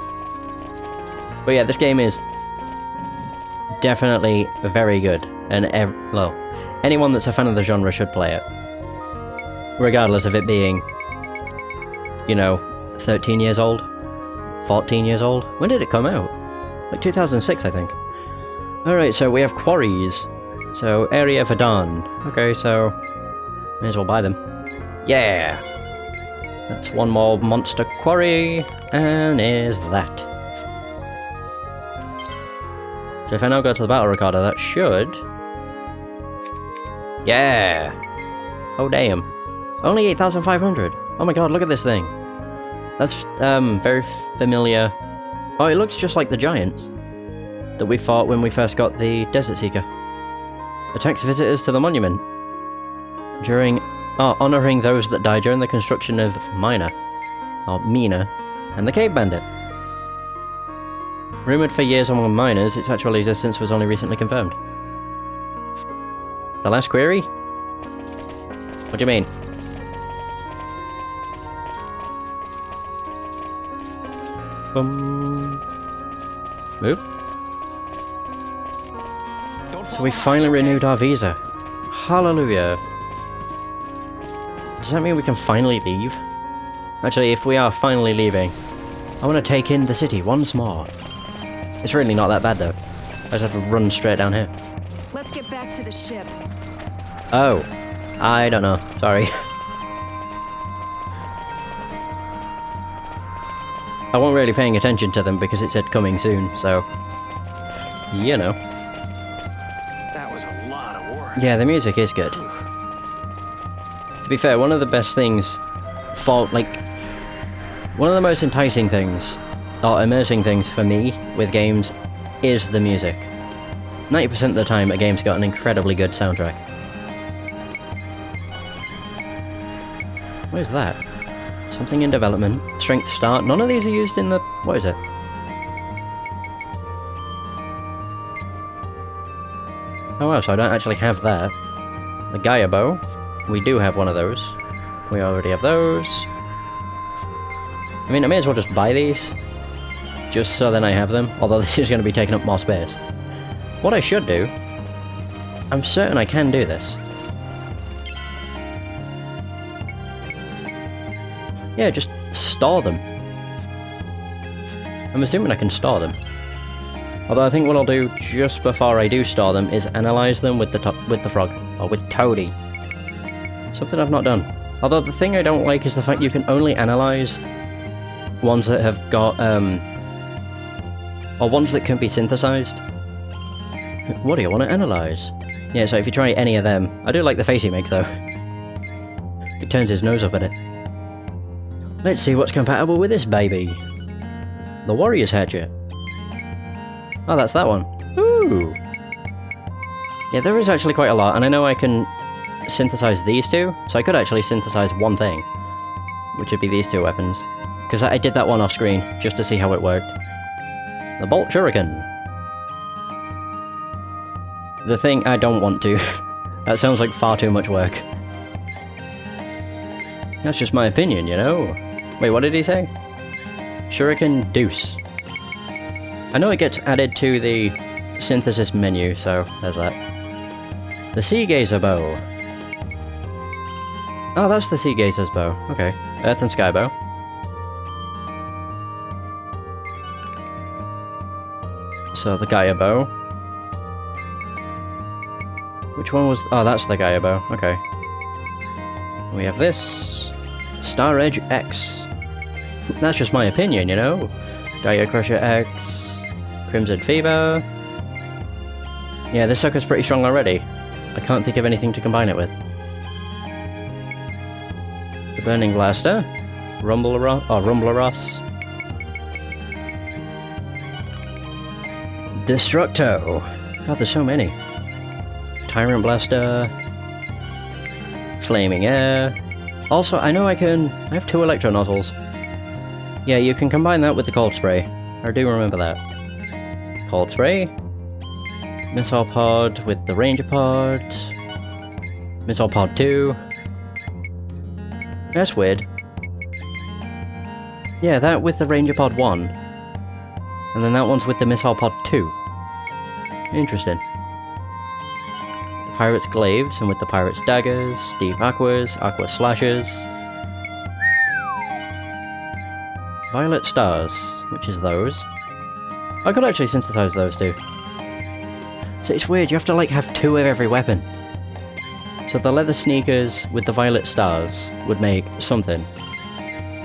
But yeah, this game is definitely very good, and well, anyone that's a fan of the genre should play it. Regardless of it being, you know, 13 years old, 14 years old. When did it come out? Like 2006, I think. Alright, so we have quarries. So, Area Verdun. Okay, so may as well buy them. Yeah! That's one more monster quarry, and is that. So if I now go to the battle recorder, that should... Yeah! Oh damn. Only 8,500! Oh my god, look at this thing! That's, very familiar. Oh, it looks just like the giants that we fought when we first got the Desert Seeker. Attacks visitors to the monument. During... Oh, honouring those that died during the construction of Mina, and the Cave Bandit. Rumoured for years among miners, its actual existence was only recently confirmed. The last query? What do you mean? Move. So we finally renewed our visa. Hallelujah. Does that mean we can finally leave? Actually, if we are finally leaving, I want to take in the city once more. It's really not that bad though. I just have to run straight down here. Let's get back to the ship. Oh, I don't know. Sorry. I wasn't really paying attention to them because it said coming soon, so... You know. That was a lot of work. Yeah, the music is good. To be fair, one of the best things for, like... One of the most enticing things, or immersing things for me with games, is the music. 90% of the time, a game's got an incredibly good soundtrack. What is that? Something in development. Strength start. None of these are used in the... What is it? Oh wow, so I don't actually have that. The Gaia bow. We do have one of those. We already have those. I mean, I may as well just buy these. Just so then I have them. Although this is going to be taking up more space. What I should do... I'm certain I can do this. Yeah, just store them. I'm assuming I can store them. Although I think what I'll do just before I do store them is analyze them with the frog. Or with Toadie. Something I've not done. Although the thing I don't like is the fact you can only analyze ones that have got, or ones that can be synthesized. What do you want to analyze? Yeah, so if you try any of them, I do like the face he makes though. He turns his nose up at it. Let's see what's compatible with this baby. The Warrior's Hatchet. Oh, that's that one. Ooh! Yeah, there is actually quite a lot, and I know I can synthesize these two, so I could actually synthesize one thing, which would be these two weapons. Because I did that one off screen, just to see how it worked. The Bolt Shuriken. The thing I don't want to. That sounds like far too much work. That's just my opinion, you know? Wait, what did he say? Shuriken Deuce. I know it gets added to the synthesis menu, so there's that. The Sea Gazer Bow. Oh, that's the Sea Gazer's bow. Okay. Earth and Sky Bow. So, the Gaia Bow. Which one was... Oh, that's the Gaia Bow. Okay. We have this. Star Edge X. That's just my opinion, you know? Gaia Crusher X. Crimson Fever. Yeah, this sucker's pretty strong already. I can't think of anything to combine it with. The Burning Blaster. Rumbleros. Destructo. God, there's so many. Tyrant Blaster. Flaming Air. Also, I know I have 2 Electro Nozzles. Yeah, you can combine that with the Cold Spray. I do remember that. Cold Spray. Missile Pod with the Ranger Pod. Missile Pod 2. That's weird. Yeah, that with the Ranger Pod 1. And then that one's with the Missile Pod 2. Interesting. The Pirate's Glaives, and with the Pirate's Daggers, Steve Aquas, Aqua Slashes. Violet Stars, which is those. I could actually synthesize those too. So it's weird, you have to like have 2 of every weapon. So the leather sneakers with the violet stars would make something.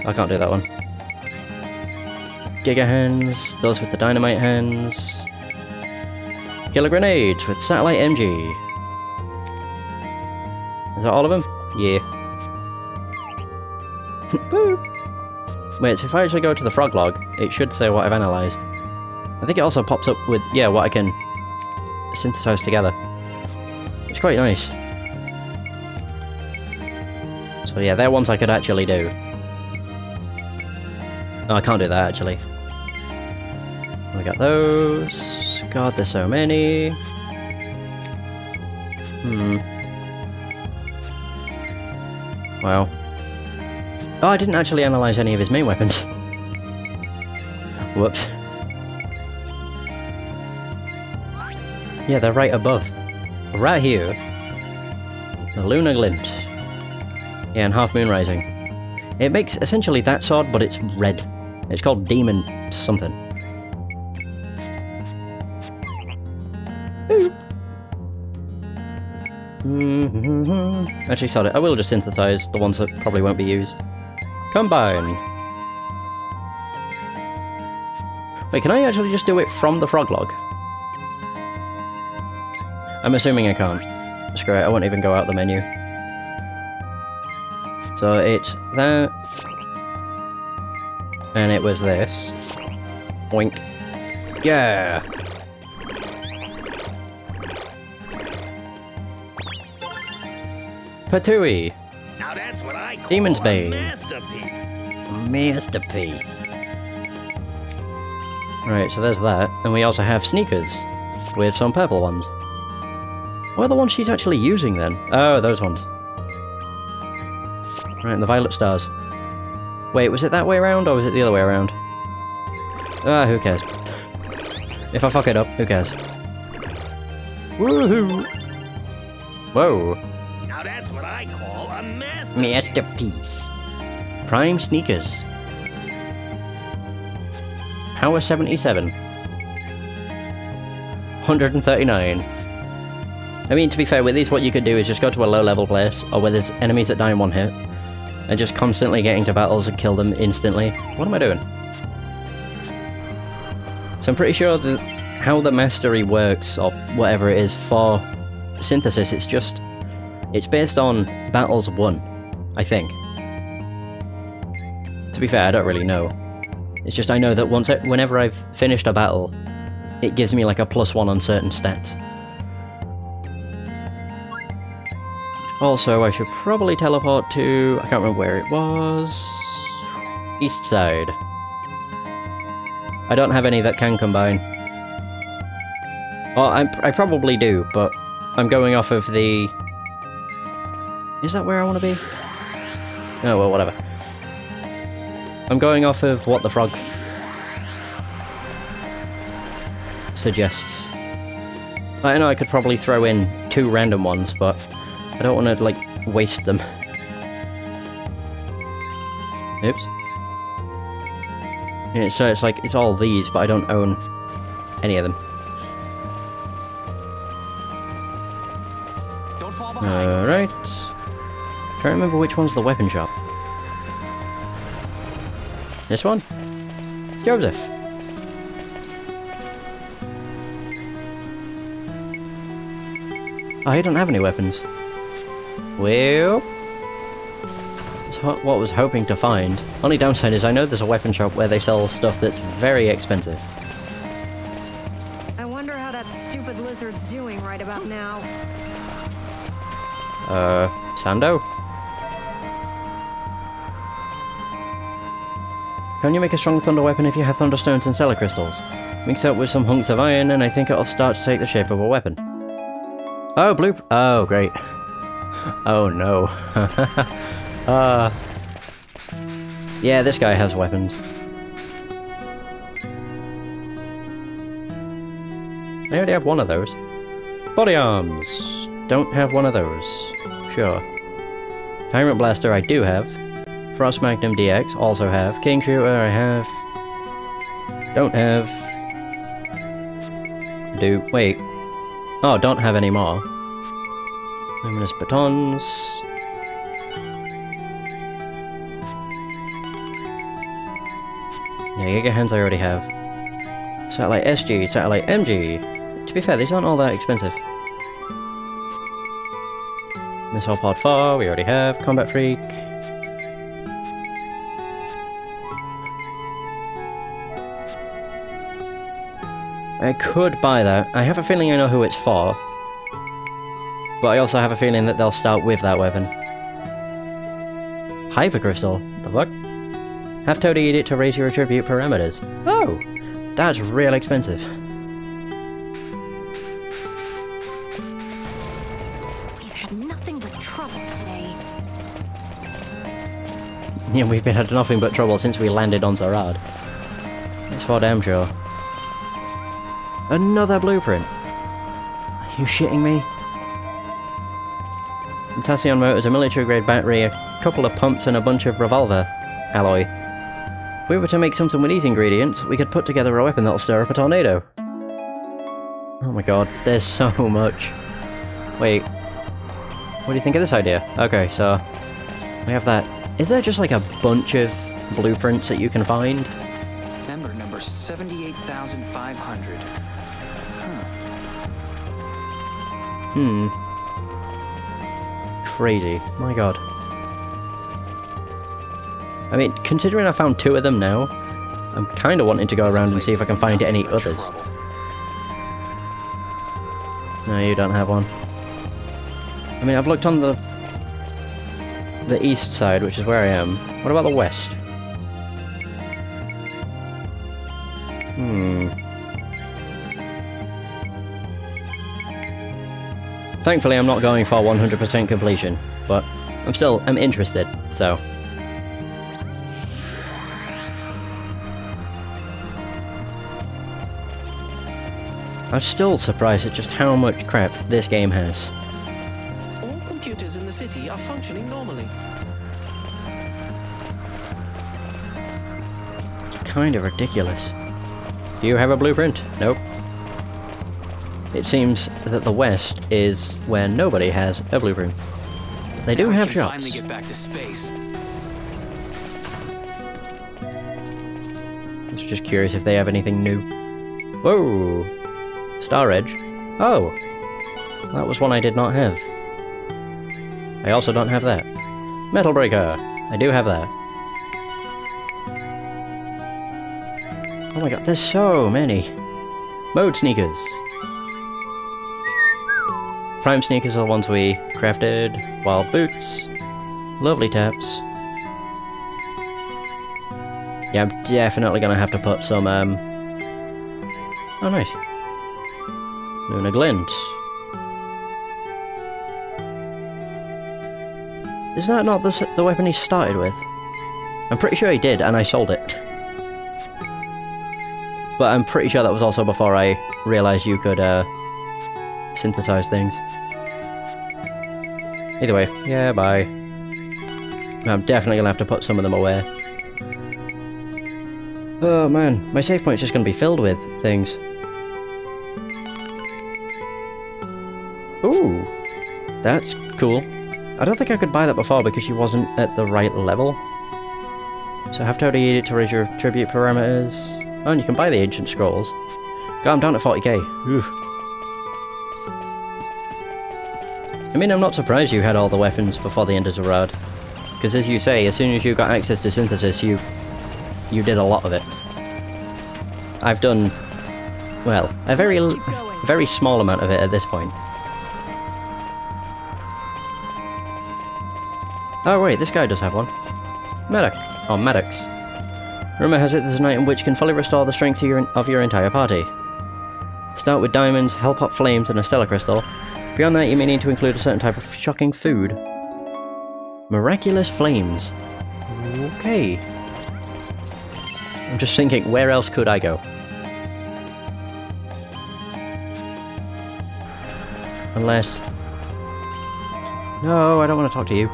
I can't do that one. Giga Hands, those with the dynamite hands. Killer Grenades with Satellite MG. Is that all of them? Yeah. Boop. Wait, so if I actually go to the frog log, it should say what I've analysed. I think it also pops up with, yeah, what I can synthesize together. It's quite nice. So yeah, they're ones I could actually do. No, I can't do that actually. We got those. God, there's so many. Wow. Oh, I didn't actually analyse any of his main weapons. Whoops. Yeah, they're right above. Right here. The Lunar Glint. Yeah, and Half Moon Rising. It makes essentially that sword, but it's red. It's called Demon something. Actually, sorry, I will just synthesize the ones that probably won't be used. Combine! Wait, can I actually just do it from the frog log? I'm assuming I can't. Screw it, I won't even go out the menu. So it's that. And it was this. Boink. Yeah! Patui! Now that's what I call Demon's a Bane. masterpiece. Masterpiece. Right, so there's that. And we also have sneakers. With some purple ones. What are the ones she's actually using then? Oh, those ones. Right, and the violet stars. Wait, was it that way around or was it the other way around? Ah, who cares? If I fuck it up, who cares? Woohoo! Whoa. Now that's what I call a masterpiece. Masterpiece. Prime sneakers. Power 77. 139. I mean, to be fair, with these what you could do is just go to a low level place, or where there's enemies that die in one hit, and just constantly get into battles and kill them instantly. What am I doing? So I'm pretty sure that how the mastery works, or whatever it is for synthesis, it's based on battles won, I think. To be fair, I don't really know. It's just I know that whenever I've finished a battle, it gives me like a +1 on certain stats. Also, I should probably teleport to... I can't remember where it was... East side. I don't have any that can combine. Well, I probably do, but I'm going off of the... Is that where I want to be? Oh, well, whatever. I'm going off of what the frog suggests. I know I could probably throw in 2 random ones, but I don't want to, like, waste them. Oops. Yeah, so it's like, it's all these, but I don't own any of them. Don't fall behind. Alright. Trying to remember which one's the weapon shop. This one? Joseph. Oh, you don't have any weapons. Well... That's what I was hoping to find. Only downside is I know there's a weapon shop where they sell stuff that's very expensive. I wonder how that stupid lizard's doing right about now. Sando? Can you make a strong thunder weapon if you have thunderstones and stellar crystals? Mix it up with some hunks of iron and I think it'll start to take the shape of a weapon. Oh, blue... Oh, great. Oh, no. Yeah, this guy has weapons. I already have one of those. Body arms! Don't have one of those. Sure. Tyrant Blaster I do have. Frost Magnum DX also have. King Shooter I have. Don't have. Do. Wait. Oh, don't have any more. Luminous Batons. Yeah, Giga Hands I already have. Satellite SG, Satellite MG. To be fair, these aren't all that expensive. Missile Pod 4, we already have. Combat Freak. I could buy that. I have a feeling I know who it's for. But I also have a feeling that they'll start with that weapon. Hypercrystal? The fuck? Have Toadie eat it to raise your attribute parameters. Oh! That's real expensive. We've had nothing but trouble today. Yeah, we've been had nothing but trouble since we landed on Zarad. It's for damn sure. Another blueprint! Are you shitting me? Tassion Motors, a military-grade battery, a couple of pumps and a bunch of revolver alloy. If we were to make something with these ingredients, we could put together a weapon that'll stir up a tornado. Oh my god, there's so much. Wait. What do you think of this idea? Okay, so... we have that. Is there just like a bunch of blueprints that you can find? Member number 78,500. Crazy. My god. I mean, considering I found 2 of them now, I'm kind of wanting to go around and see if I can find any others. No, you don't have one. I mean, I've looked on the east side, which is where I am. What about the west? Thankfully, I'm not going for 100% completion, but I'm interested, so... I'm still surprised at just how much crap this game has. All computers in the city are functioning normally. It's kind of ridiculous. Do you have a blueprint? Nope. It seems that the West is where nobody has a blueprint. They do have shops. Finally get back to space. I was just curious if they have anything new. Whoa! Star Edge. Oh! That was one I did not have. I also don't have that. Metal Breaker! I do have that. Oh my god, there's so many! Mode Sneakers! Prime Sneakers are the ones we crafted. Wild Boots. Lovely Taps. Yeah, I'm definitely gonna have to put some, oh, nice. Luna Glint. Is that not the weapon he started with? I'm pretty sure he did, and I sold it. But I'm pretty sure that was also before I realised you could, synthesize things. Either way, yeah, bye. I'm definitely gonna have to put some of them away. Oh man, my save point's just gonna be filled with things. Ooh, that's cool. I don't think I could buy that before because she wasn't at the right level. So I have to already eat it to raise your tribute parameters. Oh, and you can buy the ancient scrolls. God, I'm down to 40k. Oof. I mean, I'm not surprised you had all the weapons before the end of Zoraad. Because as you say, as soon as you got access to Synthesis, you did a lot of it. I've done, well, a very small amount of it at this point. Oh wait, this guy does have one. Medic. Or Maddox. Rumour has it there's an item which can fully restore the strength of your entire party. Start with diamonds, Hellpot flames, and a stellar crystal. Beyond that, you may need to include a certain type of shocking food. Miraculous flames. Okay. I'm just thinking, where else could I go? Unless... No, I don't want to talk to you.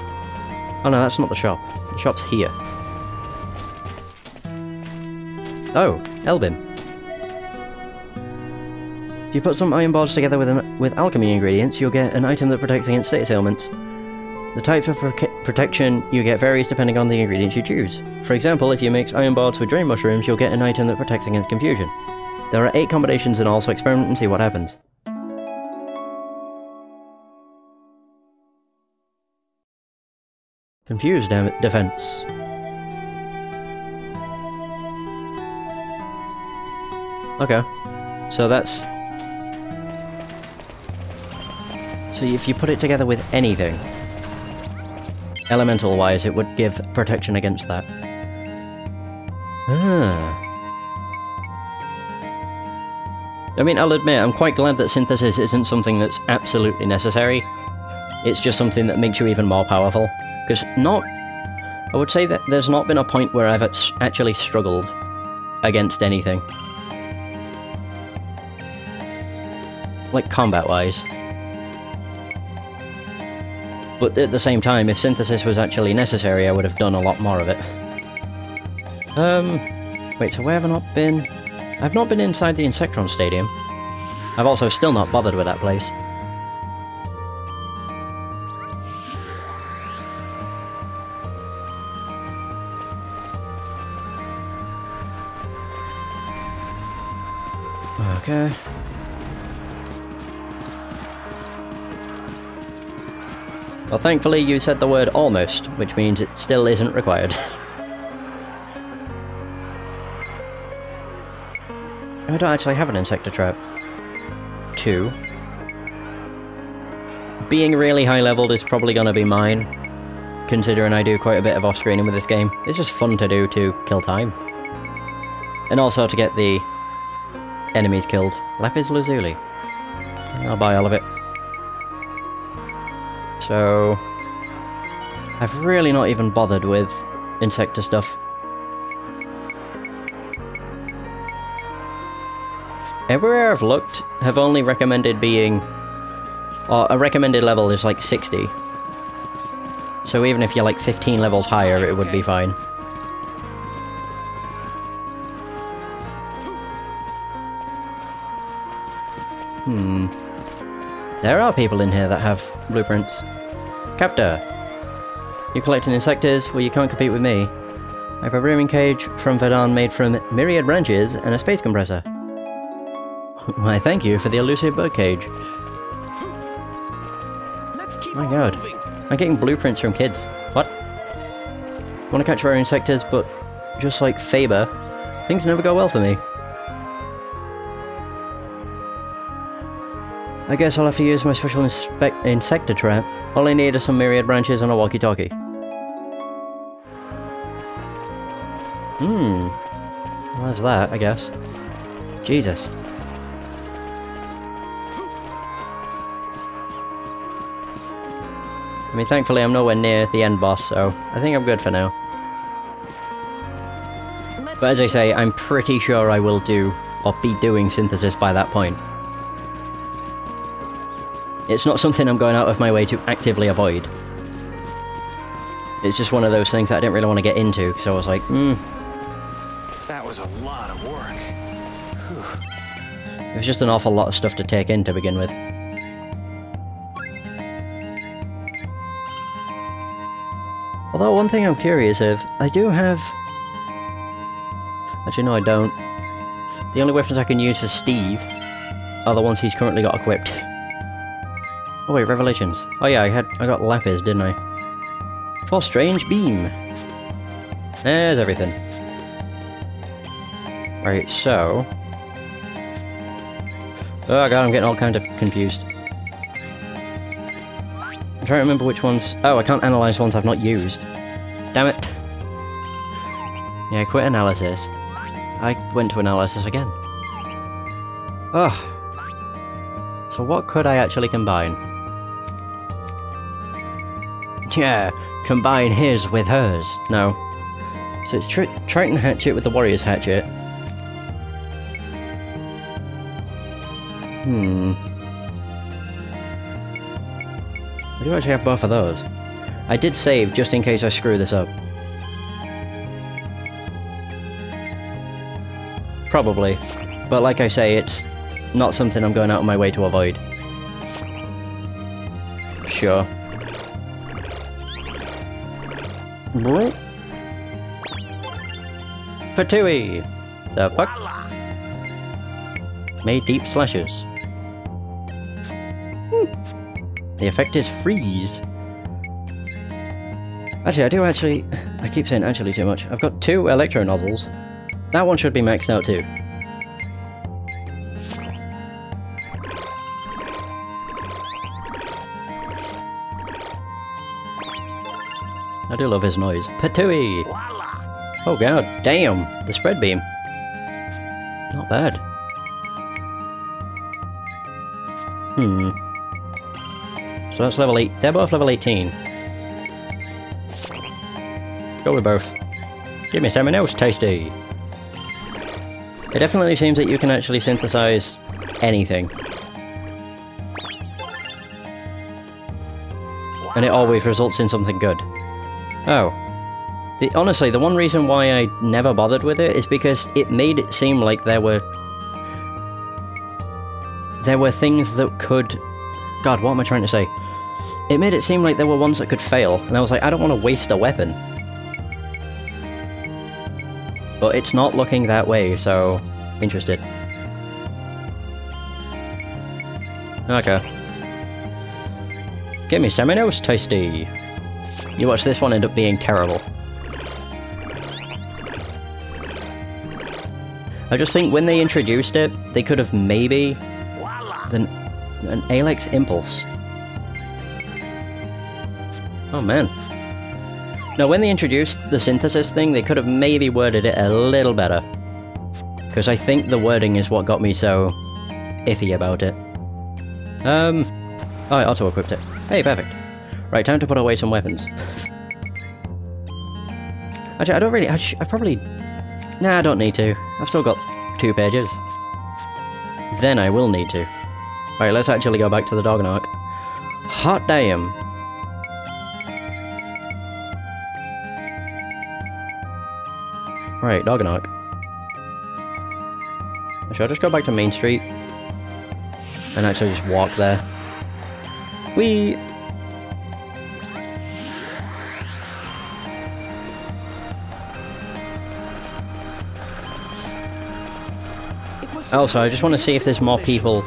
Oh no, that's not the shop. The shop's here. Oh, Elbin. If you put some iron bars together with alchemy ingredients, you'll get an item that protects against status ailments. The type of protection you get varies depending on the ingredients you choose. For example, if you mix iron boards with drain mushrooms, you'll get an item that protects against confusion. There are 8 combinations in all, so experiment and see what happens. Confused defense. Okay. So that's... So if you put it together with anything, elemental-wise, it would give protection against that. Ah. I mean, I'll admit, I'm quite glad that synthesis isn't something that's absolutely necessary. It's just something that makes you even more powerful. Because I would say that there's not been a point where I've actually struggled against anything. Like, combat-wise. But at the same time, if synthesis was actually necessary, I would have done a lot more of it. Wait, so where have I not been? I've not been inside the Insectron Stadium. I've also still not bothered with that place. Okay. Well, thankfully you said the word almost, which means it still isn't required. I don't actually have an Insector Trap. 2. Being really high leveled is probably gonna be mine, considering I do quite a bit of off-screening with this game. It's just fun to do to kill time. And also to get the enemies killed. Lapis Lazuli. I'll buy all of it. So... I've really not even bothered with Insector stuff. Everywhere I've looked have only recommended being... or a recommended level is like 60. So even if you're like 15 levels higher, it would be fine. There are people in here that have blueprints. Captor. You're collecting insectors? Well, you can't compete with me. I have a rooming cage from Verdun made from myriad branches and a space compressor. Why, thank you for the elusive birdcage. Let's keep My on god. moving. I'm getting blueprints from kids. What? Want to catch rare insectors, but just like Faber, things never go well for me. I guess I'll have to use my special insector trap. All I need is some myriad branches and a walkie-talkie. Well, there's that, I guess. Jesus. I mean, thankfully I'm nowhere near the end boss, so I think I'm good for now. But as I say, I'm pretty sure I will do, or be doing synthesis by that point. It's not something I'm going out of my way to actively avoid. It's just one of those things that I didn't really want to get into, so I was like, That was a lot of work. It was just an awful lot of stuff to take in to begin with. Although one thing I'm curious of, I do have... Actually no I don't. The only weapons I can use for Steve are the ones he's currently got equipped. Oh wait, Revelations. Oh yeah, I got Lapis, didn't I? For Strange Beam. There's everything. Right, so... Oh god, I'm getting all kind of confused. I'm trying to remember which ones... Oh, I can't analyze ones I've not used. Damn it. Yeah, quit analysis. I went to analysis again. Oh. So what could I actually combine? Yeah, combine his with hers. No. So it's Triton Hatchet with the Warrior's Hatchet. I do actually have both of those. I did save just in case I screw this up. Probably. But like I say, it's not something I'm going out of my way to avoid. Sure. Fatui! The fuck? Made deep slashes. The effect is freeze. Actually, I keep saying actually too much. I've got 2 electro nozzles. That one should be maxed out too. I do love his noise. Patooey! Oh god, damn! The spread beam. Not bad. So that's level 8. They're both level 18. Go with both. Give me something else tasty. It definitely seems that you can actually synthesize anything. And it always results in something good. Oh. Honestly, the one reason why I never bothered with it is because it made it seem like there were things that could... God, what am I trying to say? It made it seem like there were ones that could fail, and I was like, I don't want to waste a weapon. But it's not looking that way, so... interested. Okay. Give me something else tasty. You watch this one end up being terrible. I just think when they introduced it, they could have maybe... an Alex Impulse. Oh man. No, when they introduced the synthesis thing, they could have maybe worded it a little better. Because I think the wording is what got me so iffy about it. Oh, I auto-equipped it. Hey, perfect. Right, time to put away some weapons. Actually, I don't really... I probably... Nah, I don't need to. I've still got 2 pages. Then I will need to. Right, let's actually go back to the Dognark. Hot damn. Right, Dognark. Should I just go back to Main Street? And actually just walk there? Whee! Also, I just want to see if there's more people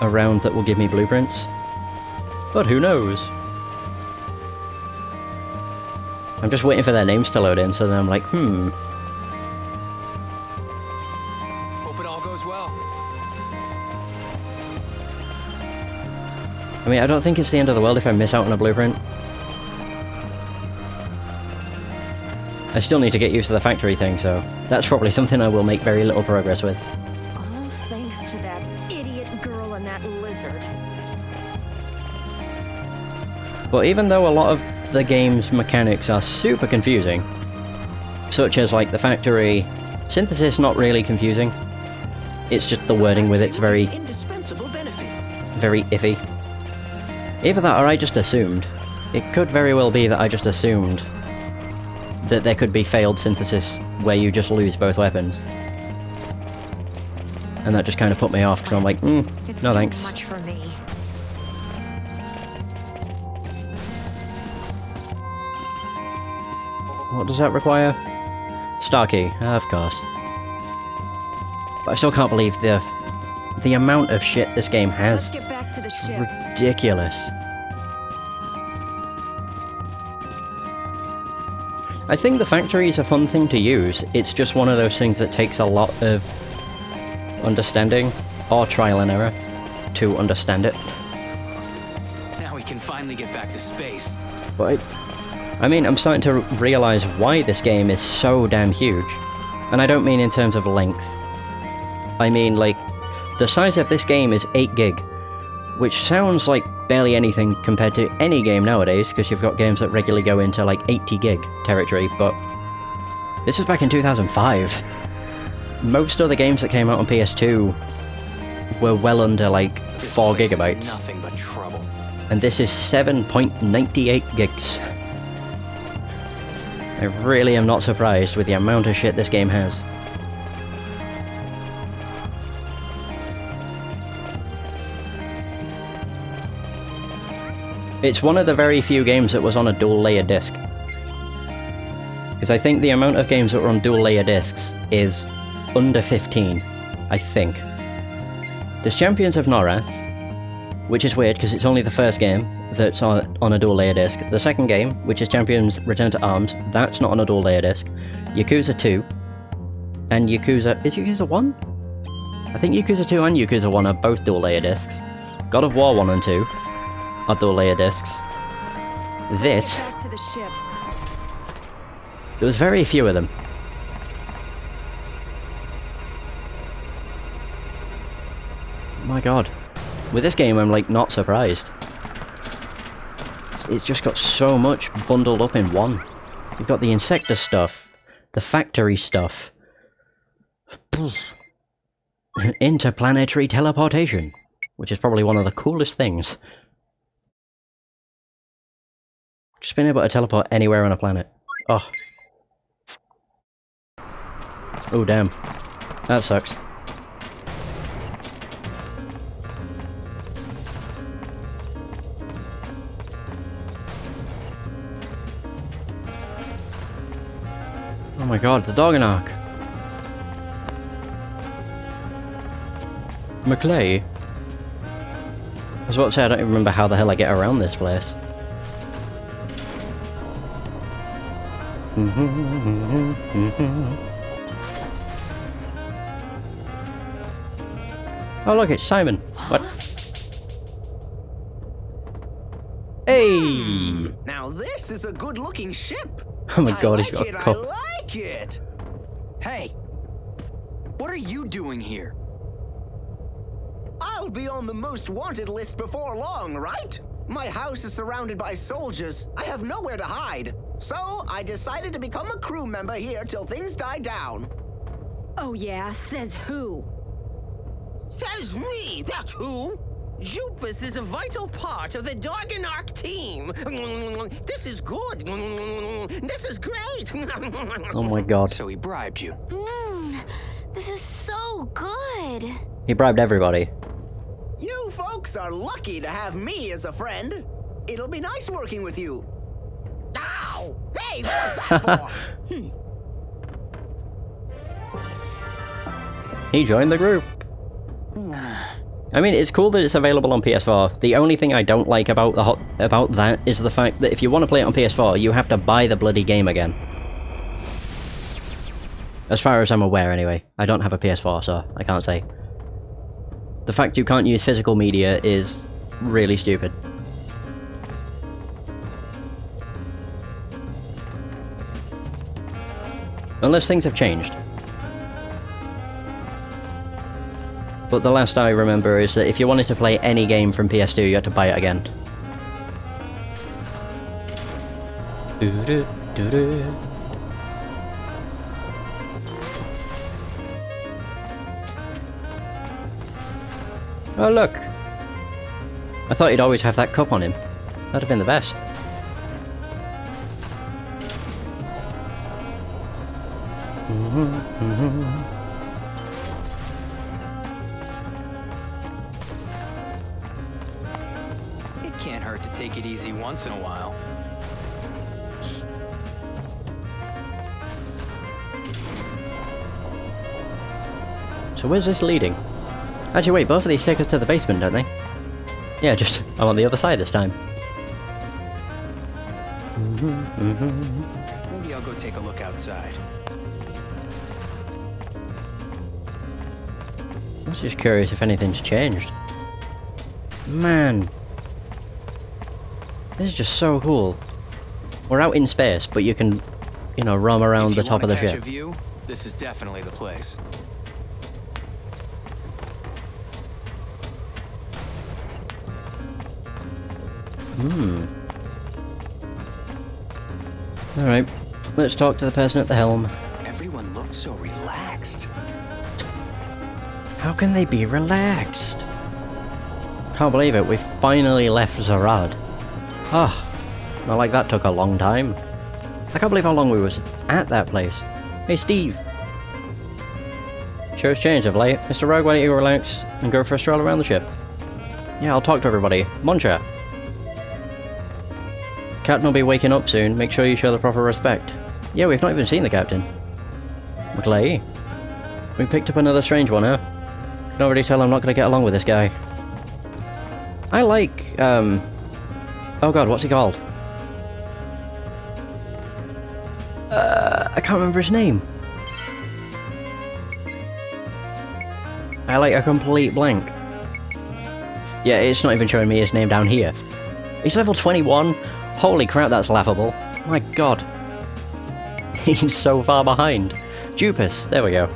around that will give me blueprints. But who knows? I'm just waiting for their names to load in, so then I'm like, Hope it all goes well. I mean, I don't think it's the end of the world if I miss out on a blueprint. I still need to get used to the factory thing, so that's probably something I will make very little progress with. All thanks to that idiot girl and that lizard. But even though a lot of the game's mechanics are super confusing, such as like the factory, synthesis not really confusing. It's just the wording with it's very iffy. Either that or I just assumed. It could very well be that I just assumed that there could be failed synthesis where you just lose both weapons. And that just kind of put me off, because I'm like, no thanks. Much for me. What does that require? Star key, of course. But I still can't believe the amount of shit this game has. Let's get back to the ship. Ridiculous. I think the factory is a fun thing to use. It's just one of those things that takes a lot of understanding, or trial and error, to understand it. Now we can finally get back to space. But I mean, I'm starting to realise why this game is so damn huge. And I don't mean in terms of length. I mean, like, the size of this game is 8 gig, which sounds like barely anything compared to any game nowadays, because you've got games that regularly go into like 80 gig territory, but this was back in 2005. Most other games that came out on PS2 were well under like 4 gigabytes. Nothing but trouble. And this is 7.98 gigs. I really am not surprised with the amount of shit this game has. It's one of the very few games that was on a dual layer disc. Because I think the amount of games that were on dual layer discs is under 15, I think. There's Champions of Norath, which is weird because it's only the first game that's on a dual layer disc. The second game, which is Champions Return to Arms, that's not on a dual layer disc. Yakuza 2, and Yakuza... is Yakuza 1? I think Yakuza 2 and Yakuza 1 are both dual layer discs. God of War 1 and 2 are dual layer discs. This... Back to the ship. there was very few of them. My god. With this game, I'm like not surprised. It's just got so much bundled up in one. You've got the Insector stuff, the factory stuff, interplanetary teleportation, which is probably one of the coolest things. Just being able to teleport anywhere on a planet. Oh. Oh damn. That sucks. Oh my god, the Doggenark! Maclay? I was about to say I don't even remember how the hell I get around this place. Oh look, it's Simon. What? Hey! Now this is a good-looking ship. Oh my god, he's got a I cup. like it. Hey, what are you doing here? I'll be on the most wanted list before long, right? My house is surrounded by soldiers. I have nowhere to hide. So I decided to become a crew member here till things die down. Oh yeah, says who? Says me, that's who. Jupus is a vital part of the Doggenark team. This is good. This is great. Oh my god. So he bribed you. This is so good. He bribed everybody. You folks are lucky to have me as a friend. It'll be nice working with you. Ow! Hey, what was that for? He joined the group. I mean, it's cool that it's available on PS4. The only thing I don't like about that is the fact that if you want to play it on PS4, you have to buy the bloody game again. As far as I'm aware, anyway. I don't have a PS4, so I can't say. The fact you can't use physical media is really stupid. Unless things have changed. But the last I remember is that if you wanted to play any game from PS2, you had to buy it again. Oh look! I thought he'd always have that cup on him. That'd have been the best. It can't hurt to take it easy once in a while. So where's this leading? Actually wait, both of these take us to the basement, don't they? Yeah, just I'm on the other side this time. Maybe I'll go take a look outside. I was just curious if anything's changed. Man. This is just so cool. We're out in space, but you can, you know, roam around the top of the ship. If you want to catch a view, this is definitely the place. Alright, let's talk to the person at the helm. Everyone looks so relaxed. How can they be relaxed? Can't believe it, we finally left Zarad. Ah, not like that took a long time. I can't believe how long we was at that place. Hey Steve! Sure it's changed of late. Mr. Rogue, why don't you relax and go for a stroll around the ship? Yeah, I'll talk to everybody. Muncher! Captain will be waking up soon, make sure you show the proper respect. Yeah, we've not even seen the captain. McLay? We picked up another strange one, huh? I can already tell I'm not going to get along with this guy. I like, oh god, what's he called? I can't remember his name. I like a complete blank. Yeah, it's not even showing me his name down here. He's level 21? Holy crap, that's laughable. My god. He's so far behind. Jupus, there we go.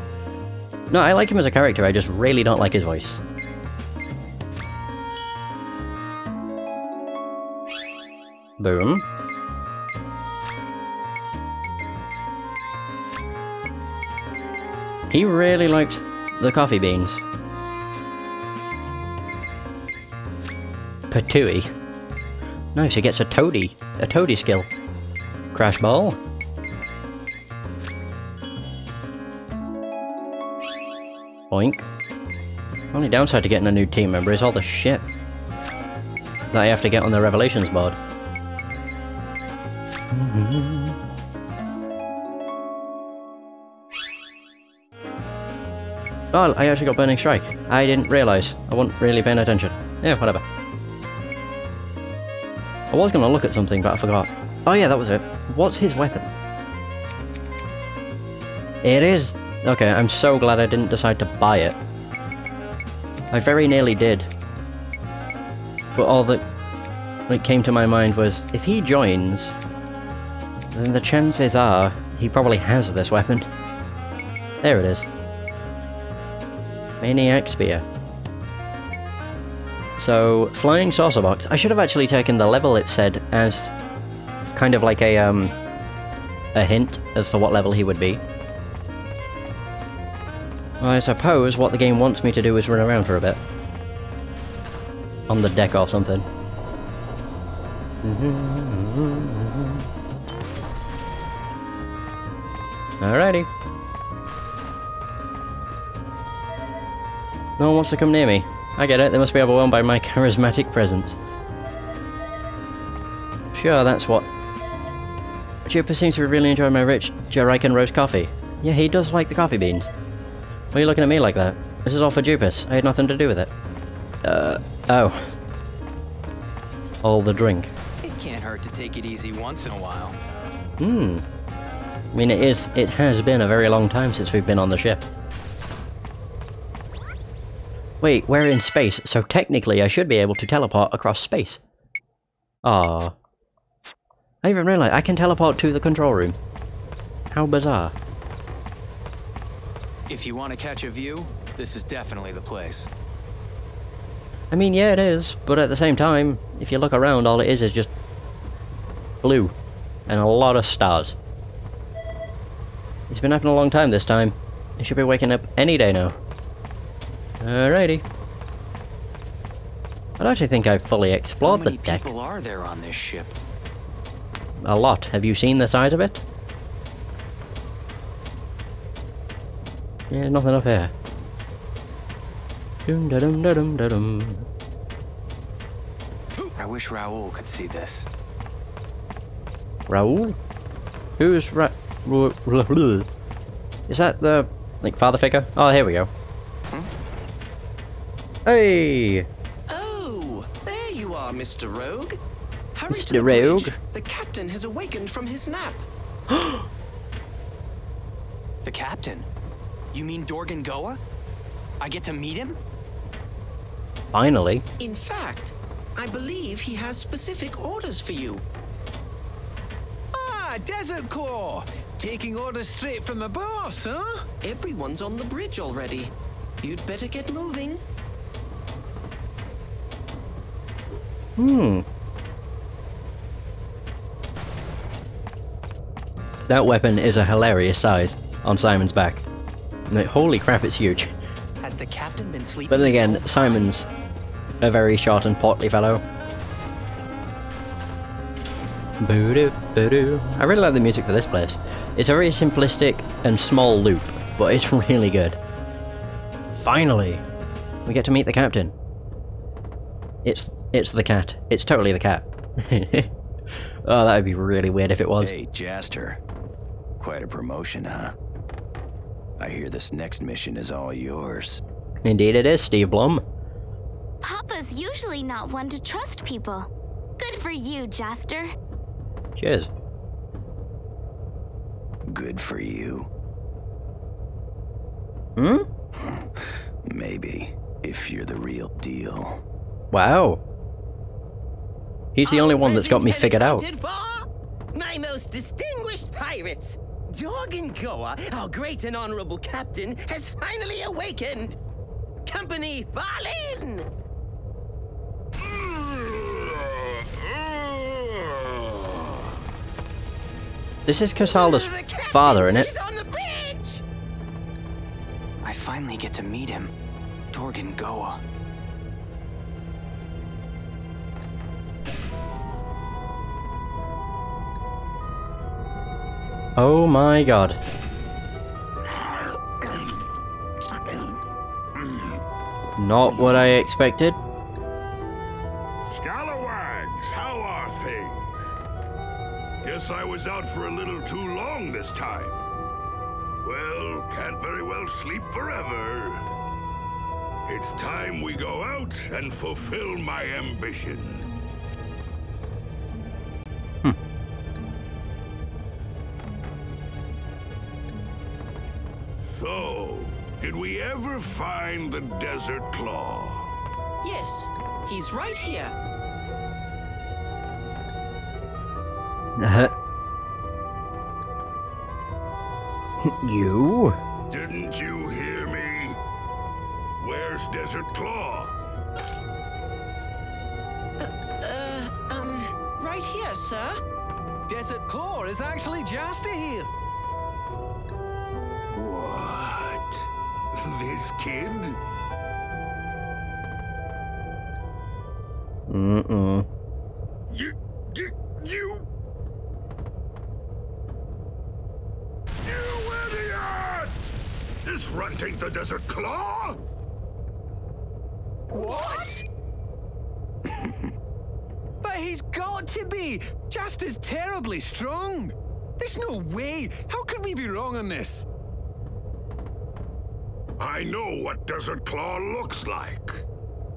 No, I like him as a character, I just really don't like his voice. Boom. He really likes the coffee beans. Patooey. Nice, he gets a toady skill. Crash ball. Boink. Only downside to getting a new team member is all the shit that I have to get on the Revelations board. Oh, I actually got Burning Strike. I didn't realise. I wasn't really paying attention. Yeah, whatever. I was gonna look at something, but I forgot. Oh yeah, that was it. What's his weapon? It is... Okay, I'm so glad I didn't decide to buy it. I very nearly did. But all that came to my mind was, if he joins, then the chances are he probably has this weapon. There it is. Maniac Spear. So, Flying Saucer Box. I should have actually taken the level it said as kind of like a hint as to what level he would be. Well, I suppose what the game wants me to do is run around for a bit. On the deck or something. Alrighty. No one wants to come near me. I get it, they must be overwhelmed by my charismatic presence. Sure, that's what... Jupiter seems to really enjoy my rich Jerican roast coffee. Yeah, he does like the coffee beans. Why are you looking at me like that? This is all for Jupus. I had nothing to do with it. Oh. All the drink. It can't hurt to take it easy once in a while. I mean, it has been a very long time since we've been on the ship. Wait, we're in space, so technically I should be able to teleport across space. Ah. I even realized I can teleport to the control room. How bizarre. If you want to catch a view, this is definitely the place. I mean, yeah, it is, but at the same time, if you look around, all it is just blue and a lot of stars. It's been happening a long time this time. I should be waking up any day now. Alrighty. I don't actually think I've fully explored the deck. How many people are there on this ship? A lot. Have you seen the size of it? Yeah, nothing up here. Dum da dum da dum da dum. I wish Raoul could see this. Raoul? Who's Is that the, like, father figure? Oh, here we go. Hey! Oh, there you are, Mr. Rogue. Hurry to Mr. the Rogue? bridge. The captain has awakened from his nap. The captain? You mean Dorgan Goa? I get to meet him? Finally. In fact, I believe he has specific orders for you. Ah, Desert Claw! Taking orders straight from the boss, huh? Everyone's on the bridge already. You'd better get moving. That weapon is a hilarious size on Simon's back. Like, holy crap, it's huge. Has the captain been sleeping? But then again, this whole Simon's a very short and portly fellow. Boo-doo, boo-doo. I really like the music for this place. It's a very simplistic and small loop, but it's really good. Finally, we get to meet the captain. It's the cat. It's totally the cat. Oh, that would be really weird if it was. Hey, Jaster. Quite a promotion, huh? I hear this next mission is all yours. Indeed it is, Steve Blum. Papa's usually not one to trust people. Good for you, Jaster. Cheers. Good for you. Hmm? Maybe, if you're the real deal. Wow. He's the only one that's got me figured out. My most distinguished pirates, Dorgan Goa, our great and honorable captain, has finally awakened. Company, fall in! This is Kasala's father, isn't it? He's on the bridge! I finally get to meet him. Dorgan Goa. Oh my god. Not what I expected. Scalawags, how are things? Guess I was out for a little too long this time. Well, can't very well sleep forever. It's time we go out and fulfill my ambition. So, did we ever find the Desert Claw? Yes, he's right here. You? Didn't you hear me? Where's Desert Claw? Right here, sir. Desert Claw is actually Jaster here. What? This kid? Mm-mm. You... You idiot! This runt ain't the Desert Claw? What? But he's got to be! Jaster's terribly strong. There's no way. How could we be wrong on this? I know what Desert Claw looks like.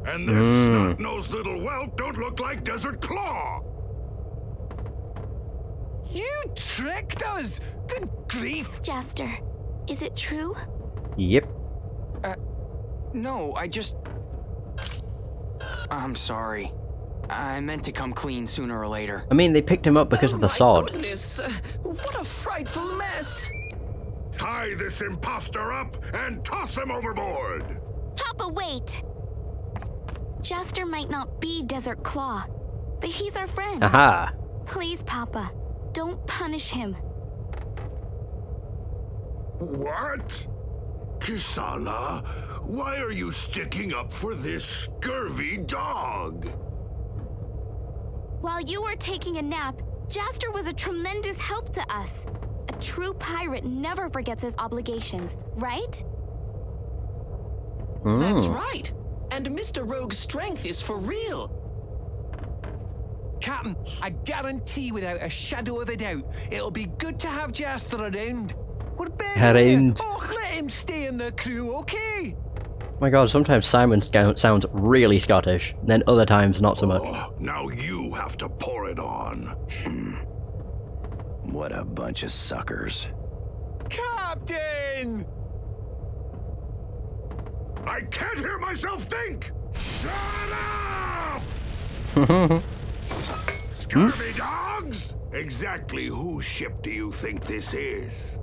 And this snot-nosed little whelp don't look like Desert Claw. You tricked us! Good grief! Jaster, is it true? Yep. No, I'm sorry. I meant to come clean sooner or later. I mean, they picked him up because of the sword. Goodness, what a frightful mess! Tie this imposter up and toss him overboard! Papa, wait! Jaster might not be Desert Claw, but he's our friend. Aha! Please, Papa, don't punish him. What? Kisala, why are you sticking up for this scurvy dog? While you were taking a nap, Jaster was a tremendous help to us. A true pirate never forgets his obligations, right? That's right. And Mr. Rogue's strength is for real. Captain, I guarantee without a shadow of a doubt, it'll be good to have Jaster around. We're begging you. Oh, let him stay in the crew, okay? My god, sometimes Simon sounds really Scottish, then other times not so much. Now you have to pour it on. What a bunch of suckers. Captain! I can't hear myself think! Shut up! Scurvy dogs! Exactly whose ship do you think this is?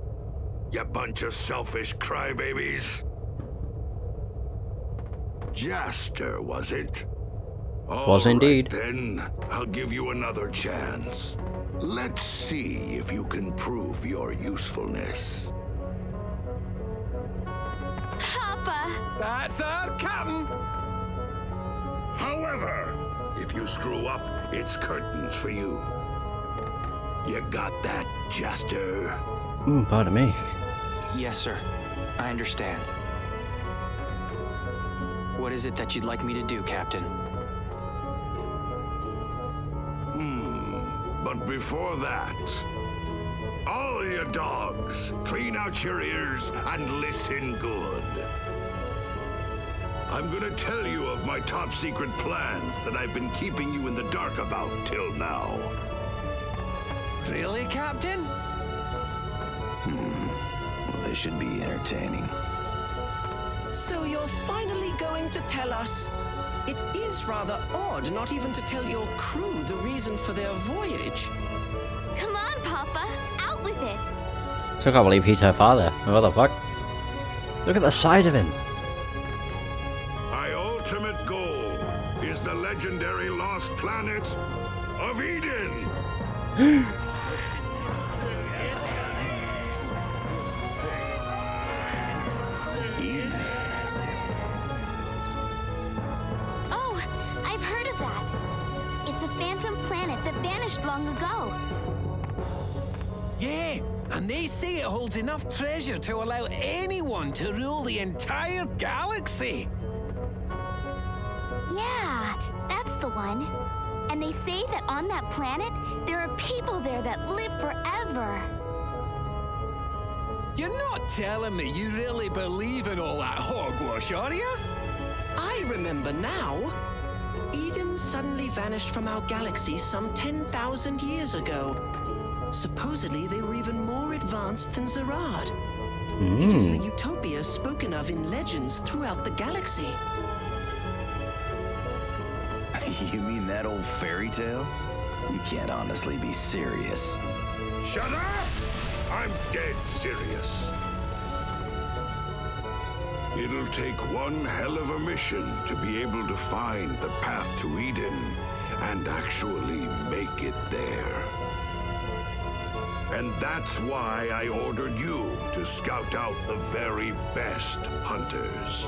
You bunch of selfish crybabies. Jaster, was it? Was indeed. Right, then I'll give you another chance. Let's see if you can prove your usefulness. Papa! That's our captain! However, if you screw up, it's curtains for you. You got that, Jaster? Pardon me. Yes, sir. I understand. What is it that you'd like me to do, Captain? But before that, all you dogs, clean out your ears and listen good. I'm gonna tell you of my top secret plans that I've been keeping you in the dark about till now. Really, Captain? Well, this should be entertaining. So you're finally going to tell us? It is rather odd not even to tell your crew the reason for their voyage. Come on, Papa, out with it. So I can't believe he's her father. What the fuck? Look at the size of him. My ultimate goal is the legendary lost planet of Eden. Oh, I've heard of that. It's a phantom planet that vanished long ago. Yeah, and they say it holds enough treasure to allow anyone to rule the entire galaxy. Yeah, that's the one. And they say that on that planet, there are people there that live forever. You're not telling me you really believe in all that hogwash, are you? I remember now. Eden suddenly vanished from our galaxy some 10,000 years ago. Supposedly, they were even more advanced than Zerad. It is the utopia spoken of in legends throughout the galaxy. You mean that old fairy tale? You can't honestly be serious. Shut up! I'm dead serious. It'll take one hell of a mission to be able to find the path to Eden and actually make it there. And that's why I ordered you to scout out the very best hunters.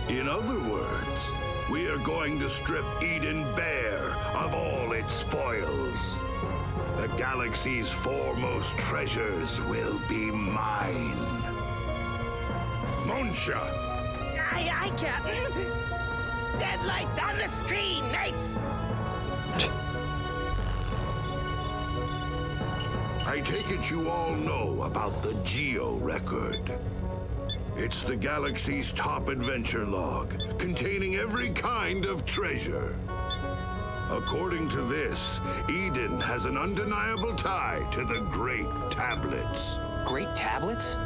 In other words, we are going to strip Eden bare of all its spoils. The galaxy's foremost treasures will be mine. Monsha! Aye, aye, Captain. Deadlights on the screen, mates! I take it you all know about the Geo record. It's the galaxy's top adventure log, containing every kind of treasure. According to this, Eden has an undeniable tie to the Great Tablets. Great Tablets?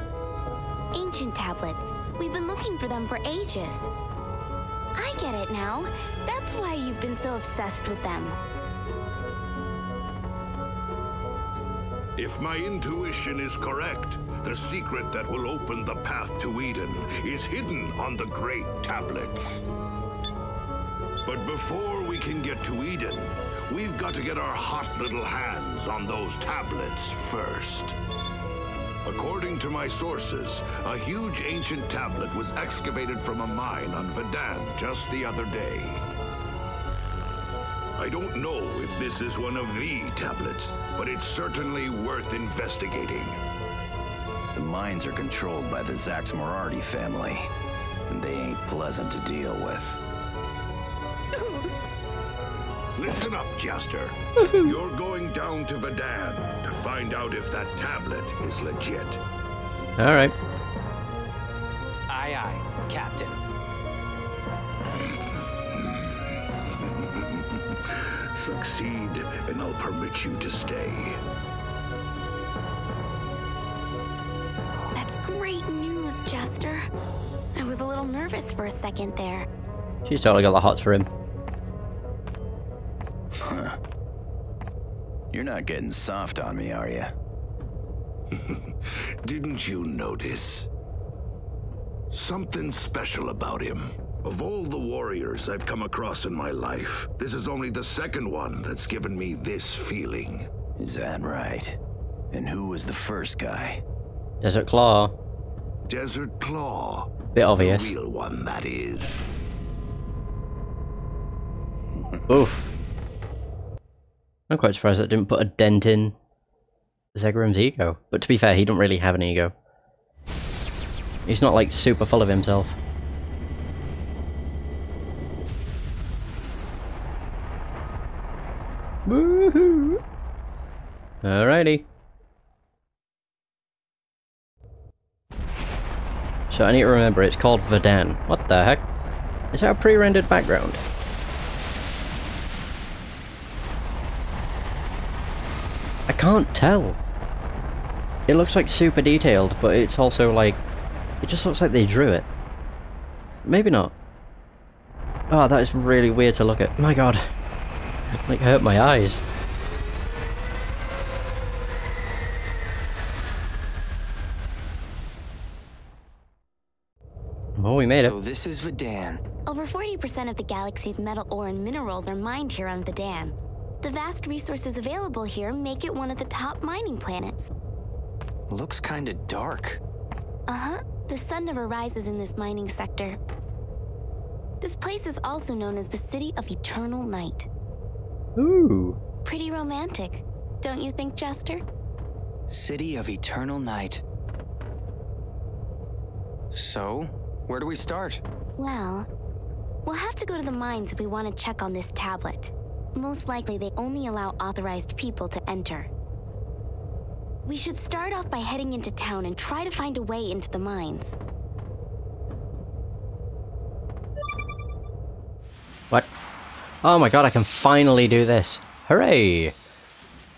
Ancient tablets. We've been looking for them for ages. I get it now. That's why you've been so obsessed with them. If my intuition is correct, the secret that will open the path to Eden is hidden on the Great Tablets. But before we can get to Eden, we've got to get our hot little hands on those tablets first. According to my sources, a huge ancient tablet was excavated from a mine on Vadan just the other day. I don't know if this is one of the tablets, but it's certainly worth investigating. The mines are controlled by the Zax Morardi family, and they ain't pleasant to deal with. Listen up, Jaster. You're going down to Vadan to find out if that tablet is legit. All right. Aye, aye, Captain. Succeed, and I'll permit you to stay. That's great news, Jester. I was a little nervous for a second there. She's totally got the hots for him. Huh. You're not getting soft on me, are you? Didn't you notice? Something special about him. Of all the warriors I've come across in my life, this is only the second one that's given me this feeling. Is that right? And who was the first guy? Desert Claw. Desert Claw. Bit obvious. The real one, that is. Oof. I'm quite surprised that didn't put a dent in Zegram's ego. But to be fair, he don't really have an ego. He's not like super full of himself. Woohoo! Alrighty. So I need to remember it's called Vadan. What the heck? Is that a pre-rendered background? I can't tell. It looks like super detailed, but it's also like... It just looks like they drew it. Maybe not. Oh, that is really weird to look at. My god. Like, hurt my eyes. Oh, we made it. So this is Vadan. Over 40% of the galaxy's metal ore and minerals are mined here on Vadan. The vast resources available here make it one of the top mining planets. Looks kinda dark. Uh-huh. The sun never rises in this mining sector. This place is also known as the City of Eternal Night. Ooh. Pretty romantic, don't you think, Jester? City of Eternal Night. So, where do we start? Well, we'll have to go to the mines if we want to check on this tablet. Most likely they only allow authorized people to enter. We should start off by heading into town and try to find a way into the mines. What? Oh my god, I can finally do this. Hooray!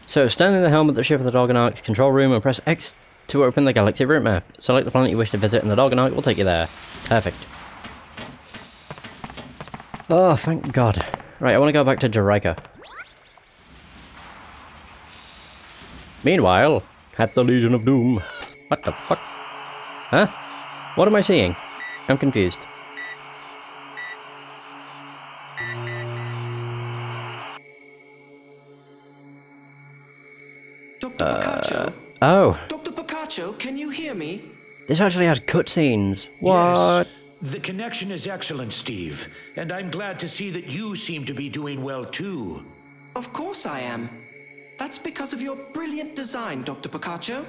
So, stand in the helm of the ship of the Dorganarch's control room and press X to open the galaxy route map. Select the planet you wish to visit and the Dorganarch will take you there. Perfect. Oh, thank god. Right, I want to go back to Jerica. Meanwhile, at the Legion of Doom. What the fuck? Huh? What am I seeing? I'm confused. Dr. Picacho? Oh. Dr. Picacho, can you hear me? This actually has cutscenes. What? Yes. The connection is excellent, Steve. And I'm glad to see that you seem to be doing well, too. Of course I am. That's because of your brilliant design, Dr. Picacho.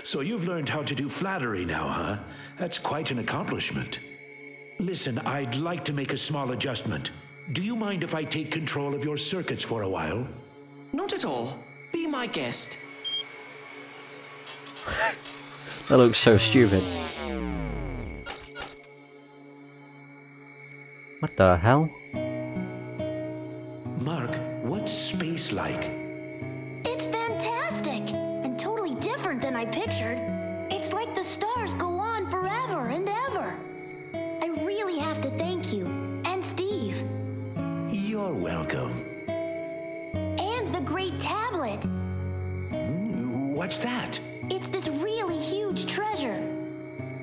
So you've learned how to do flattery now, huh? That's quite an accomplishment. Listen, I'd like to make a small adjustment. Do you mind if I take control of your circuits for a while? Not at all. Be my guest. That looks so stupid. What the hell? Mark, what's space like? It's fantastic! And totally different than I pictured. It's like the stars go on forever and ever. I really have to thank you, and Steve. You're welcome. And the Great Tablet. What's that? It's this really huge treasure.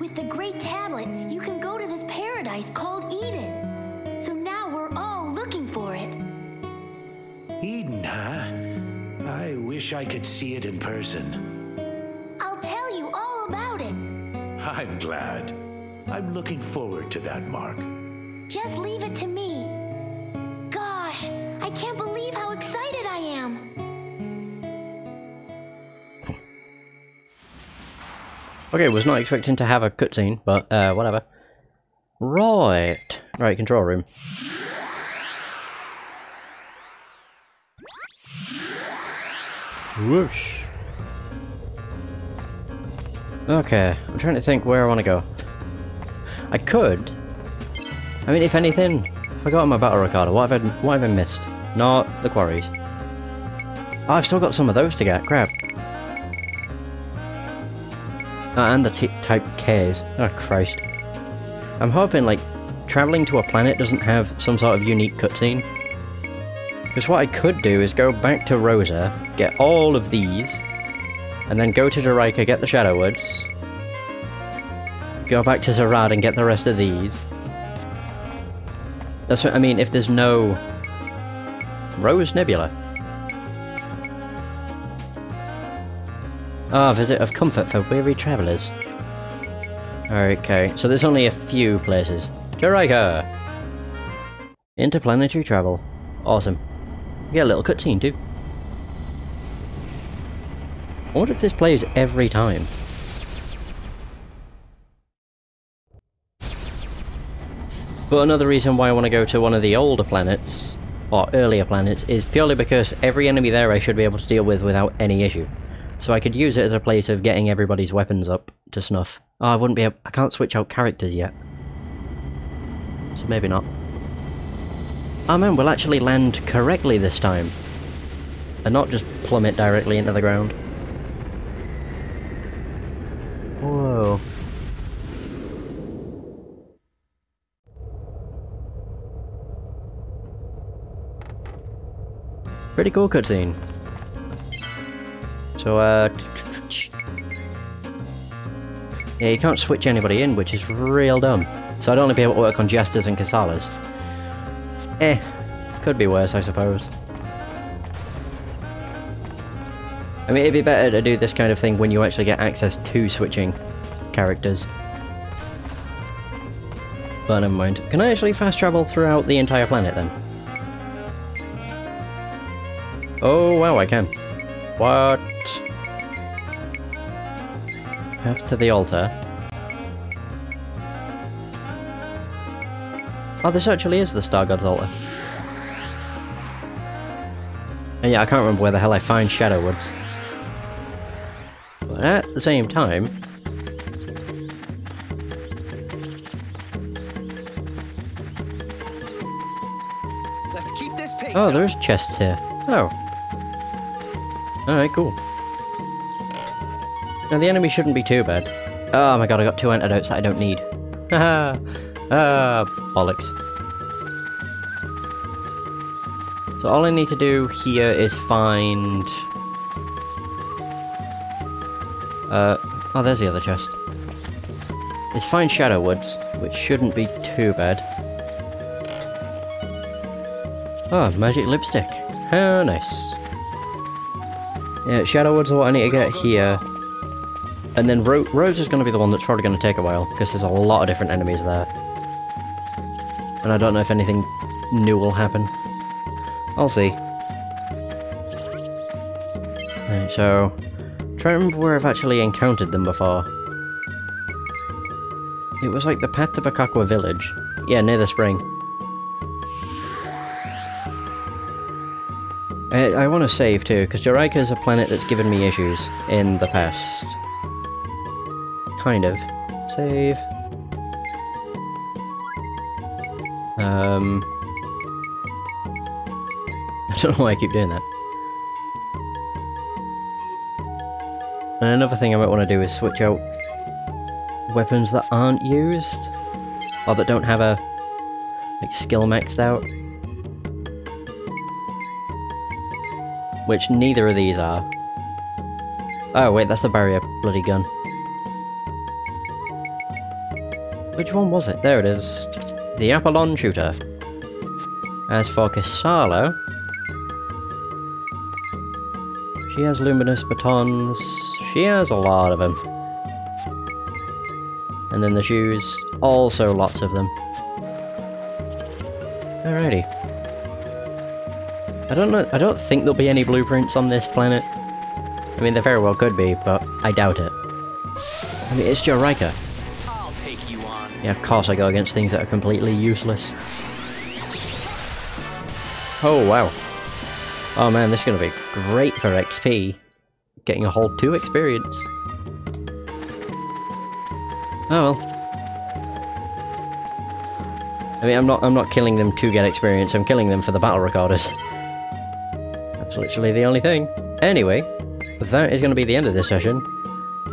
With the Great Tablet, you can go to this paradise called Eden. So now we're all looking for it. Eden, huh? I wish I could see it in person. I'll tell you all about it. I'm glad. I'm looking forward to that, Mark. Just leave it to me. Gosh, I can't believe how excited I am. Okay, was not expecting to have a cutscene, but whatever. Right, control room. Whoosh. Okay, I'm trying to think where I want to go. I could. I mean, if anything, I forgot my battle recorder. What have I missed? Not the quarries. Oh, I've still got some of those to get. Crap. And the type Ks. Oh, Christ. I'm hoping, like, travelling to a planet doesn't have some sort of unique cutscene. Because what I could do is go back to Rosa, get all of these, and then go to Jeraika, get the Shadow Woods, go back to Zerad and get the rest of these. That's what I mean, if there's no Rose Nebula. Ah, visit of comfort for weary travellers. Okay, so there's only a few places. Jeraika! Interplanetary travel. Awesome. We get a little cutscene too. I wonder if this plays every time. But another reason why I want to go to one of the older planets, or earlier planets, is purely because every enemy there I should be able to deal with without any issue. So I could use it as a place of getting everybody's weapons up to snuff. Oh, I wouldn't be able— I can't switch out characters yet. So maybe not. Oh man, we'll actually land correctly this time. And not just plummet directly into the ground. Whoa. Pretty cool cutscene. So, yeah, you can't switch anybody in, which is real dumb. So I'd only be able to work on Jesters and Kasalas. Could be worse, I suppose. I mean, it'd be better to do this kind of thing when you actually get access to switching characters. But never mind. Can I actually fast travel throughout the entire planet then? Oh wow, I can. What? Path to the altar. Oh, this actually is the Star God's altar. And yeah, I can't remember where the hell I find Shadow Woods. But at the same time... Let's keep this pace. Oh, there's chests here. Oh. Alright, cool. Now the enemy shouldn't be too bad. Oh my god, I got 2 antidotes that I don't need. Haha! Bollocks. So all I need to do here is find... oh, there's the other chest. Is find Shadow Woods, which shouldn't be too bad. Oh, magic lipstick. How nice. Yeah, Shadow Woods are what I need to get here. And then Rose is going to be the one that's probably going to take a while, because there's a lot of different enemies there. And I don't know if anything new will happen. I'll see. Right, so... try to remember where I've actually encountered them before. It was like the path to Bakakwa village. Yeah, near the spring. I want to save too, because Jeraika is a planet that's given me issues in the past. kind of. Save. I don't know why I keep doing that. And another thing I might want to do is switch out weapons that aren't used, or that don't have a like skill maxed out. Which neither of these are. Oh wait, that's the barrier bloody gun. Which one was it? There it is. The Apollon shooter. As for Kisala, she has luminous batons. She has a lot of them. And then the shoes, also lots of them. Alrighty. I don't know, I don't think there'll be any blueprints on this planet. I mean, there very well could be, but I doubt it. I mean, it's Jorika. I'll take you on. Yeah, of course I go against things that are completely useless. Oh, wow. Oh man, this is gonna be great for XP. Getting a whole 2 experience. Oh well. I mean, I'm not killing them to get experience, I'm killing them for the battle recorders. That's literally the only thing. Anyway, that is going to be the end of this session.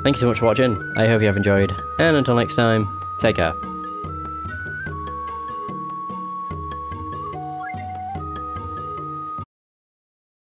Thank you so much for watching, I hope you have enjoyed, and until next time, take care.